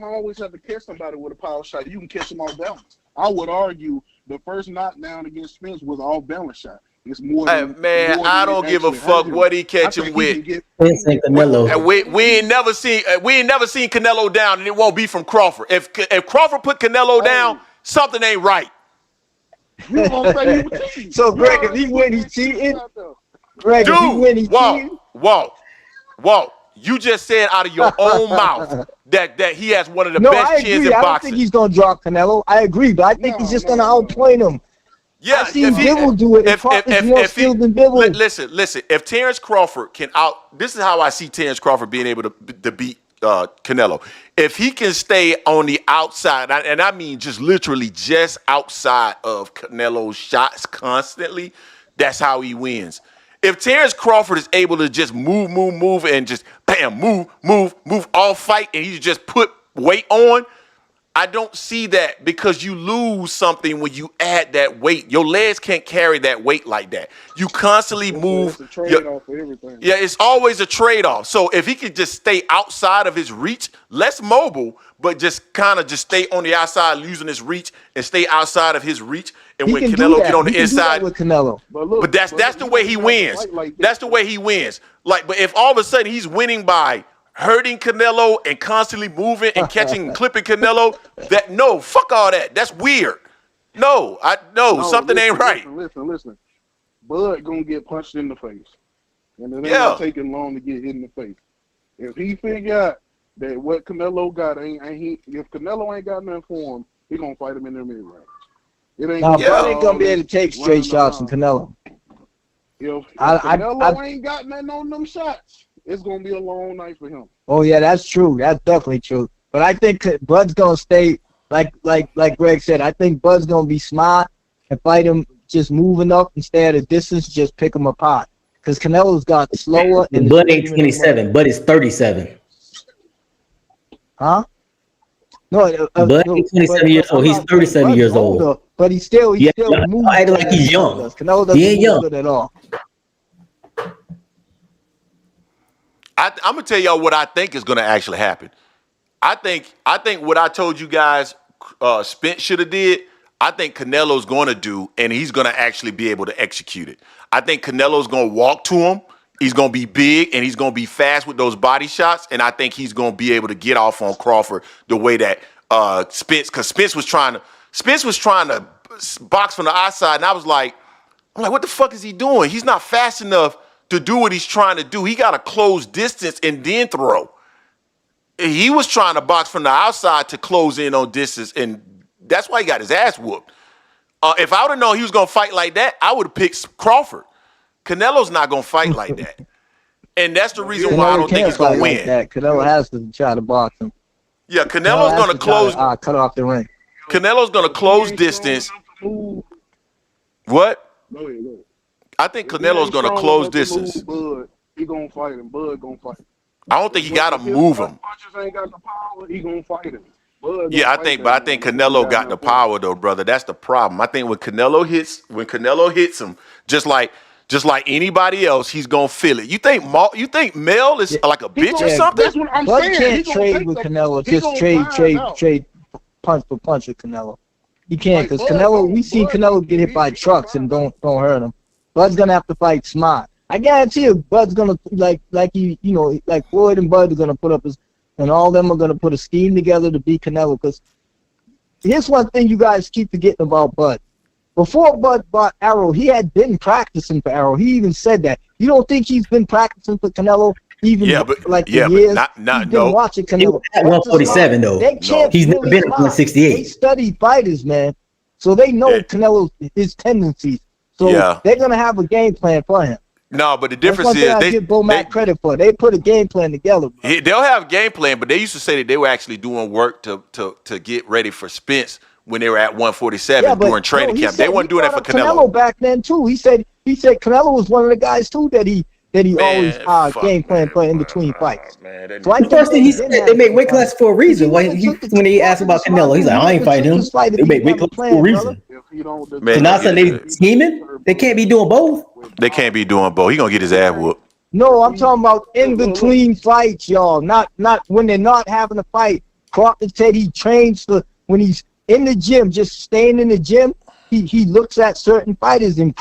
always have to catch somebody with a power shot. You can catch them off balance. I would argue the first knockdown against Spence was an off balance shot. It's more than, I don't give a fuck what he catch him with. We ain't never seen Canelo down, and it won't be from Crawford. If Crawford put Canelo down, something ain't right. You gonna say he was cheating. So Greg, if he win, he's cheating. Greg, if he win, he's cheating. Walt, you just said out of your own mouth that he has one of the best chins in boxing. I don't think he's gonna drop Canelo. I agree, but I think he's just gonna outpoint him. Yeah, I see Bivol do it. If more skilled than Bivol. Listen. If Terence Crawford can this is how I see Terence Crawford being able to beat Canelo. If he can stay on the outside, and I mean just literally just outside of Canelo's shots constantly, that's how he wins. If Terence Crawford is able to just move, and just bam, move all fight, and he just put weight on, I don't see that, because you lose something when you add that weight. Your legs can't carry that weight like that. You constantly move. It's a trade-off for everything. Yeah, it's always a trade-off. So if he could just stay outside of his reach, less mobile, but just kind of just stay on the outside, using his reach, and stay outside of his reach. And when Canelo get on the inside, with Canelo. But that's the way he wins. That's the way he wins. Like, but if all of a sudden he's winning by hurting Canelo and constantly moving and catching and clipping Canelo. No, fuck all that. That's weird. No, something ain't right. Listen. Bud gonna get punched in the face, and it ain't gonna take him long to get hit in the face. If he figure out that what Canelo got if Canelo ain't got nothing for him, he gonna fight him in the mid range. It ain't. Bud ain't gonna be able to take straight shots from Canelo. If Canelo ain't got nothing on them shots, it's gonna be a long night for him. Oh yeah, that's true. That's definitely true. But I think Bud's gonna stay like Greg said. I think Bud's gonna be smart and fight him just moving up and stay at a distance, just pick him apart. Because Canelo's got slower. And Bud ain't 27. Bud is 37. Huh? No, Bud ain't 27 years old. He's 37 years old. But he's still moving. Acting like he's young. Canelo doesn't move good at all. I'm gonna tell y'all what I think is gonna actually happen. I think what I told you guys Spence should have did, I think Canelo's gonna do, and he's gonna actually be able to execute it. I think Canelo's gonna walk to him. He's gonna be big and he's gonna be fast with those body shots, and I think he's gonna be able to get off on Crawford the way that Spence, because Spence was trying to box from the outside, and I'm like, what the fuck is he doing? He's not fast enough to do what he's trying to do. He got to close distance and then throw. He was trying to box from the outside to close in on distance, and that's why he got his ass whooped. If I would have known he was going to fight like that, I would have picked Crawford. Canelo's not going to fight like that. And that's the reason why I don't think he's going to win. Like Canelo has to try to box him. Yeah, Canelo's going to close. Cut off the ring. Canelo's going to close distance. What? Go ahead. I think Canelo's going to close distance. Bud, he going to fight him. Bud going to fight him. I don't think he got to move him. Punches ain't got the power. He going to fight him. Yeah, I think Canelo got the power though, brother. That's the problem. I think when Canelo hits him, just like anybody else, he's gonna feel it. You think Mel is like a bitch or something? That's what I'm Bud saying. Can't trade with Canelo. Just trade punch for punch with Canelo. He can't, because Canelo. We seen Canelo get hit by trucks and don't hurt him. Bud's gonna have to fight smart. I guarantee you, Bud's gonna like Floyd and Bud are gonna put up his. And all of them are going to put a scheme together to beat Canelo. Because here's one thing you guys keep forgetting about Bud. Before Bud bought Arrow, he had been practicing for Arrow. He even said that. You don't think he's been practicing for Canelo even years? But he's been watching Canelo. At 147 though. He's never been at 168. They study fighters, man. So they know Canelo, his tendencies. So they're going to have a game plan for him. No, but the difference is I give Bo Mack credit for. They put a game plan together. They'll have a game plan, but they used to say that they were actually doing work to get ready for Spence when they were at 147 during training camp. They weren't doing that for Canelo back then too. He said Canelo was one of the guys too that he always game plan for in between fights. So the first thing he said, they make weight class for a reason. When they asked about Canelo, he's like, I ain't fighting him. They make weight class for a reason. So now they scheming? They can't be doing both. They can't be doing both. He gonna get his ass whooped. No, I'm talking about in between fights, y'all. Not when they're not having a fight. Crawford said he trains when he's in the gym, just staying in the gym. He looks at certain fighters, and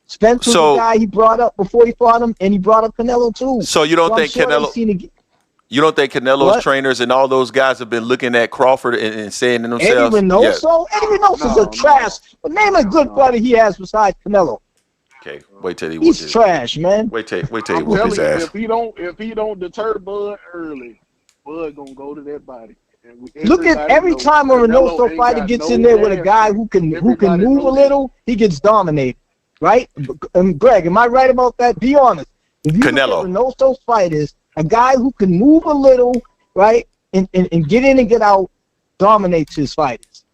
Spence was the guy he brought up before he fought him, and he brought up Canelo too. So you don't think Canelo? You don't think Canelo's trainers and all those guys have been looking at Crawford and saying to themselves, Eddie Reynoso's a trash. But name a good fighter he has besides Canelo. Okay, wait till he's trash, man. Wait till he whoop his ass. If he don't deter Bud early, Bud gonna go to that body. Look at every time a Reynoso fighter gets in there with a guy who can move a little, he gets dominated, right? Greg, am I right about that? Be honest. If you Canelo. Look at Reynoso's fighters, a guy who can move a little, right, and get in and get out, dominates his fighters.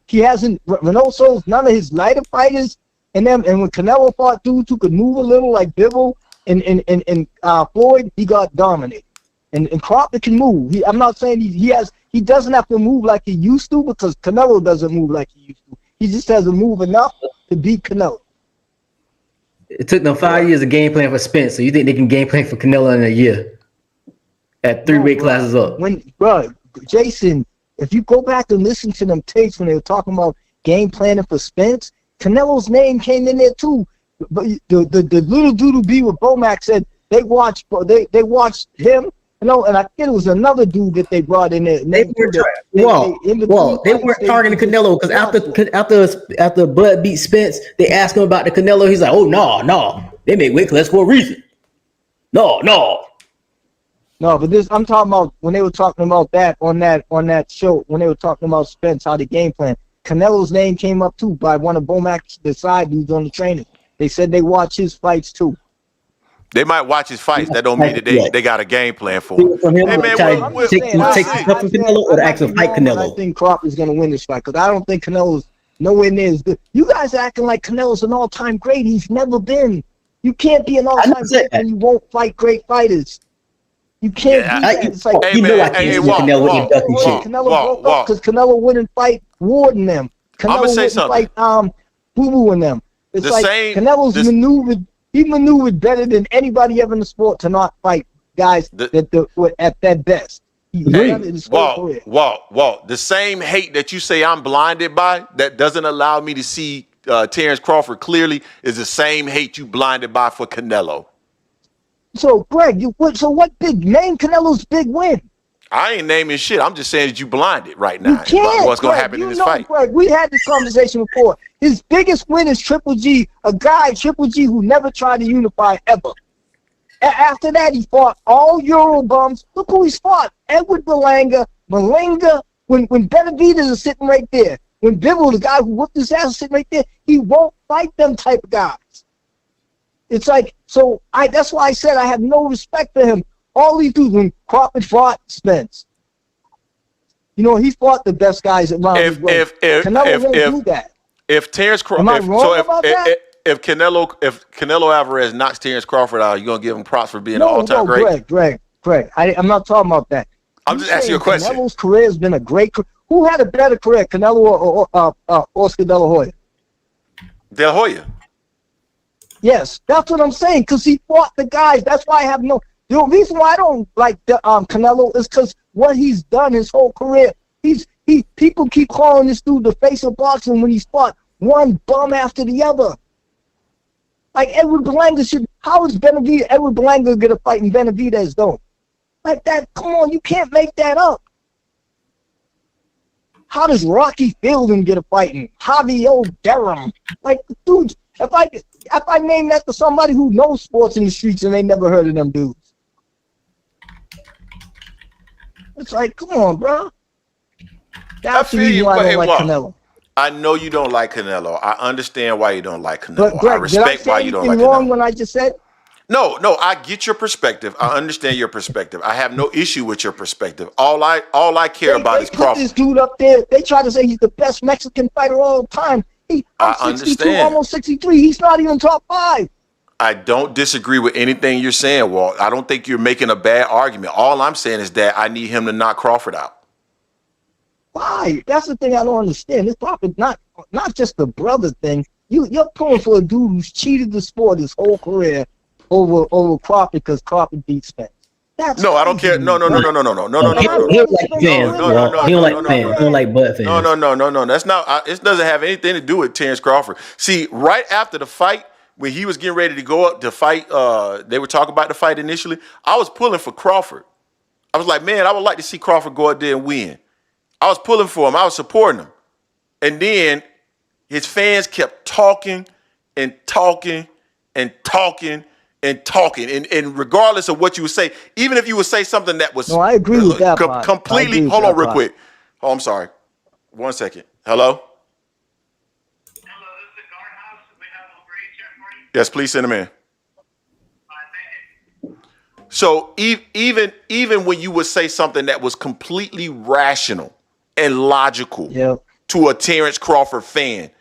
He hasn't. Reynoso's none of his lighter fighters. And when Canelo fought dudes who could move a little like Bivol and Floyd, he got dominated. And Crawford can move. I'm not saying he doesn't have to move like he used to, because Canelo doesn't move like he used to. He just has to move enough to beat Canelo. It took them 5 years of game plan for Spence, so you think they can game plan for Canelo in a year? At 3 weight classes up. Jason, if you go back and listen to them tapes when they were talking about game planning for Spence, Canelo's name came in there too. But the little dude who be with Bomac said they watched him No, and I think it was another dude that they brought in there. They weren't targeting Canelo because after Bud beat Spence, they asked him about the Canelo. He's like, "Oh no, they made weight class for a reason. No." But this I'm talking about when they were talking about that on that show when they were talking about Spence, how the game plan. Canelo's name came up too by one of Bomac's the side dudes on the training. They said they watch his fights too. They might watch his fights. That don't mean that they got a game plan for him. Hey man, take stuff from Canelo or actually fight Canelo. I think Crawford's gonna win this fight because I don't think Canelo's nowhere near as good. You guys are acting like Canelo's an all-time great. He's never been. You can't be an all-time great and you won't fight great fighters. You can't do that. It's like Canelo broke up because Canelo wouldn't fight Ward and them. Canelo wouldn't fight Boo Boo and them. It's like Canelo's maneuvered. He maneuvered better than anybody ever in the sport to not fight guys that were at their best. Walt, the same hate that you say I'm blinded by that doesn't allow me to see Terence Crawford clearly is the same hate you blinded by for Canelo. So, Greg, what big name Canelo's big win? I ain't naming shit. I'm just saying that you blinded right now. You can't, what's going to happen in this fight? Greg, we had this conversation before. His biggest win is Triple G, a guy, Triple G, who never tried to unify ever. After that, he fought all Euro bums. Look who he's fought. Edward Malinga, when Benavidez is sitting right there. When Bivol, the guy who whooped his ass, is sitting right there. He won't fight them type of guys. It's like, that's why I said I have no respect for him. All these dudes, when Crawford fought Spence, he fought the best guys around his way. Canelo won't do that. If Terence Crawford, if Canelo Alvarez knocks Terence Crawford out, you gonna give him props for being an all-time great? Greg, I'm not talking about that. I'm just asking you a question. Canelo's career has been a great career. Who had a better career, Canelo or Oscar De La Hoya? De La Hoya. Yes, that's what I'm saying. Because he fought the guys. That's why I have no. The reason why I don't like Canelo is because what he's done his whole career. People keep calling this dude the face of boxing when he's fought one bum after the other. Like Edward Berlanga should. How is Edward Berlanga gonna fight and Benavidez don't? Like that? Come on, you can't make that up. How does Rocky Fielding get a fight and Javier Durham? Like, dude, if I name that to somebody who knows sports in the streets and they never heard of them dudes. It's like, come on, bro. That's the reason why I don't like Canelo. I know you don't like Canelo. I understand why you don't like Canelo. But Greg, I respect why you don't like Canelo. Wrong when I just said? No, I get your perspective. I understand your perspective. I have no issue with your perspective. All I care about is Crawford. This dude up there, they try to say he's the best Mexican fighter of all time. I'm 62, almost 63. He's not even top 5. I don't disagree with anything you're saying, Walt. I don't think you're making a bad argument. All I'm saying is that I need him to knock Crawford out. Why? That's the thing I don't understand. It's probably not just the brother thing. You're pulling for a dude who's cheated the sport his whole career over Crawford because Crawford beat Spence. No, I don't care. No. He don't like fans. He don't like fans. He don't like butt fans. No. That's not. It doesn't have anything to do with Terence Crawford. See, right after the fight, when he was getting ready to go up to fight, they were talking about the fight initially. I was pulling for Crawford. I was like, man, I would like to see Crawford go out there and win. I was pulling for him. I was supporting him. And then his fans kept talking and talking and talking and talking. And regardless of what you would say, even if you would say something that was I agree with that completely. Hold on real quick. Oh, I'm sorry. 1 second. Hello? Hello, this is the guardhouse. We have over here for you. Yes, please send him in. So even when you would say something that was completely rational and logical to a Terence Crawford fan,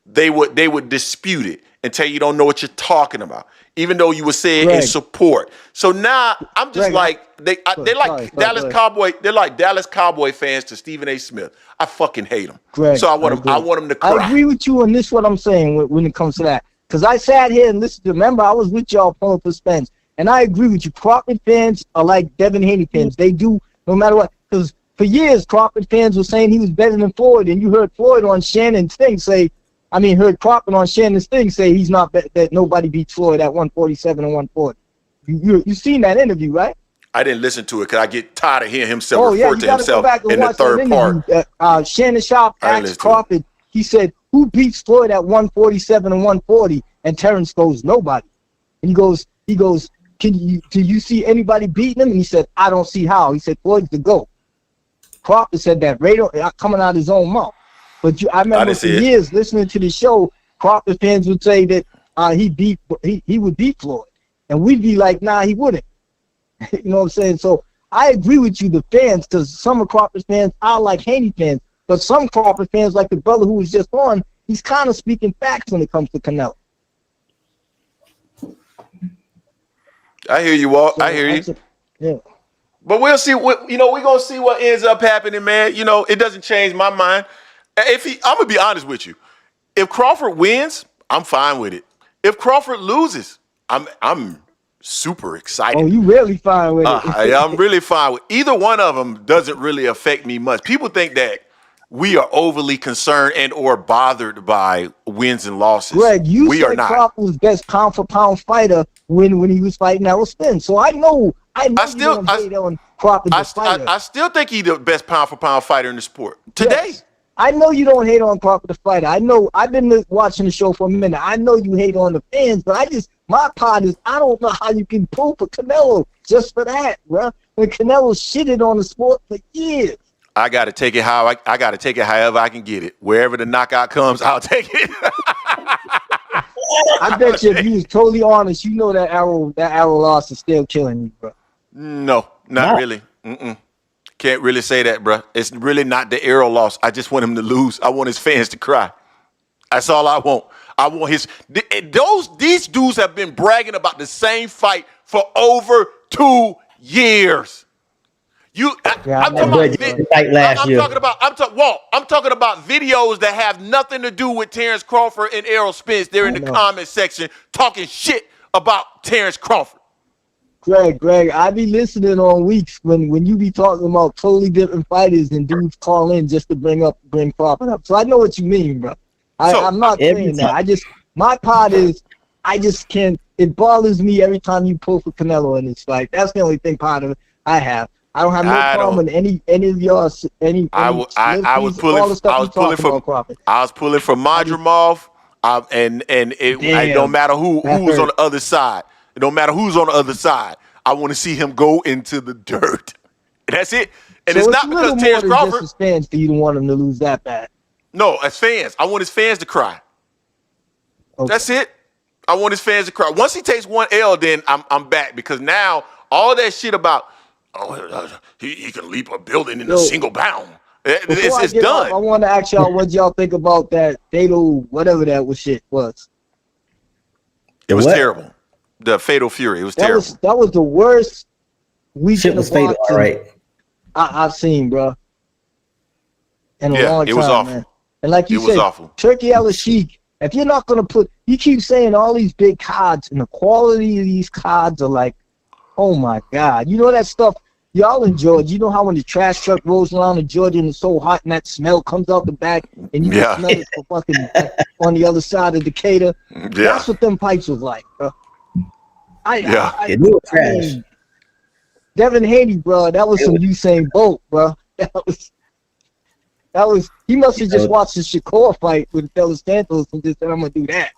they would dispute it and tell you don't know what you're talking about, even though you would say it in support. So now I'm just they're like Dallas Cowboy fans to Stephen A. Smith. I fucking hate them. So I want them to cry. I agree with you on this. What I'm saying when it comes to that, because I sat here and listened. Remember, I was with y'all pulling for Spence. And I agree with you. Crawford fans are like Devin Haney fans. They do no matter what. Because for years, Crawford fans were saying he was better than Floyd. And you heard Floyd on Shannon's thing heard Crawford on Shannon's thing say he's not that nobody beats Floyd at 147 and 140. You seen that interview, right? I didn't listen to it because I get tired of hearing himself refer to himself in the watch third part. Shannon Sharp asked Crawford, he said, who beats Floyd at 147 and 140? And Terence goes, nobody. And he goes, do you see anybody beating him? And he said, I don't see how. He said, Floyd's the GOAT. Crawford said that coming out of his own mouth. But I remember for years listening to the show, Crawford fans would say that he would beat Floyd. And we'd be like, nah, he wouldn't. You know what I'm saying? So I agree with you, the fans, because some of Crawford fans are like Haney fans. But some Crawford fans, like the brother who was just on, he's kind of speaking facts when it comes to Canelo. I hear you, Walt. I hear you. Yeah. But we'll see what, we're going to see what ends up happening, man. It doesn't change my mind. I'm going to be honest with you. If Crawford wins, I'm fine with it. If Crawford loses, I'm super excited. Oh, you really fine with it? I'm really fine with either one of them. Doesn't really affect me much. People think that we are overly concerned and or bothered by wins and losses. Greg, you said Crawford was best pound for pound fighter when he was fighting Errol Spence. So I know I still think he's the best pound for pound fighter in the sport today. Yes. I know you don't hate on Crawford the fighter. I know I've been watching the show for a minute. I know you hate on the fans, but my part is I don't know how you can pull for Canelo just for that, bro. When Canelo shitted on the sport for years. I gotta take it I gotta take it however I can get it. Wherever the knockout comes, I'll take it. I bet you if you was totally honest, you know that arrow loss is still killing you, bro. No, not really. Can't really say that, bro. It's really not the arrow loss. I just want him to lose. I want his fans to cry. That's all I want. I want these dudes have been bragging about the same fight for over 2 years. I'm talking about videos that have nothing to do with Terence Crawford and Errol Spence. They're in the comment section talking shit about Terence Crawford. Greg, I be listening on weeks when you be talking about totally different fighters and dudes call in just to bring Crawford up. So I know what you mean, bro. I'm not saying that. My part is I just can't. It bothers me every time you pull for Canelo in this fight. That's the only thing part of it I have. I don't have no problem with any of yours. I was pulling for Madrimov, and it don't matter who was on the other side. It don't matter who's on the other side. I want to see him go into the dirt. That's it. And so it's not because Terence Crawford. Just as fans for you to want him to lose that bad. No, as fans, I want his fans to cry. Okay. That's it. I want his fans to cry. Once he takes one L, then I'm back, because now all that shit about he can leap a building in a single bound. It's done. I want to ask y'all what y'all think about that fatal whatever that shit was. It was terrible. The Fatal Fury. It was terrible. That was the worst weekend of boxing all right. I've seen, bro. In a long time, it was awful. Man. And like you said, Turki Alalshikh, if you're not going to put, you keep saying all these big cards, and the quality of these cards are like, oh my God. You know that stuff, y'all in Georgia, you know how when the trash truck rolls around in Georgia and it's so hot and that smell comes out the back and you can smell it for fucking on the other side of Decatur? Yeah. That's what them pipes was like, bro. I mean, Devin Haney, bro, that was some Usain Bolt, bro. That was he must have just watched the Shakur fight with Delos Santos and just said, I'm gonna do that.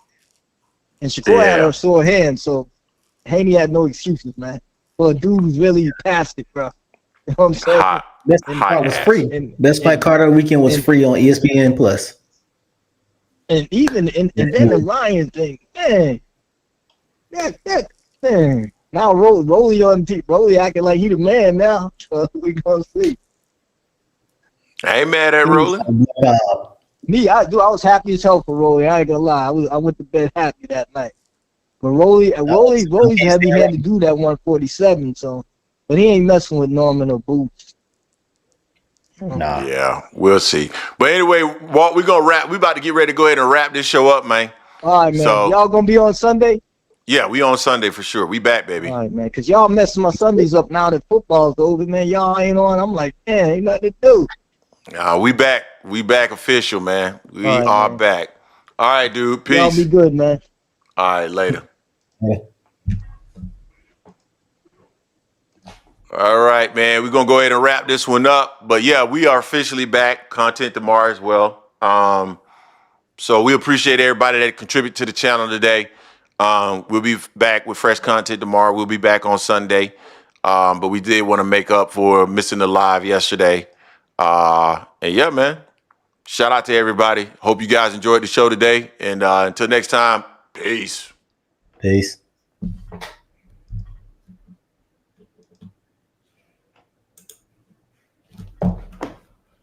And Shakur had a sore hand, so Haney had no excuses, man. Well, dude was really past it, bro. You know what I'm saying? Best fight was free. Best fight card of the weekend was free on ESPN Plus. And even and then the Ryan thing, man. Man. Now Rolly acting like he the man now. We gonna see. I ain't mad at Rolly. I was happy as hell for Rolly. I ain't gonna lie. I went to bed happy that night. But Rolly's heavy had to do that 147, so but he ain't messing with Norman or Boots. Nah. Yeah, we'll see. But anyway, Walt, we about to get ready to go ahead and wrap this show up, man. All right, man. So, y'all gonna be on Sunday? Yeah, we on Sunday for sure. We back, baby. All right, man. Cause y'all messing my Sundays up now that football's over, man. Y'all ain't on. I'm like, man, ain't nothing to do. We back. We back official, man. We are back. All right, dude. Peace. Y'all be good, man. All right, later. Yeah. All All right, man. We're gonna go ahead and wrap this one up. But yeah, we are officially back. Content tomorrow as well. So we appreciate everybody that contributed to the channel today. We'll be back with fresh content tomorrow. We'll be back on Sunday. But we did want to make up for missing the live yesterday. And yeah, man. Shout out to everybody. Hope you guys enjoyed the show today. And until next time, peace. Peace.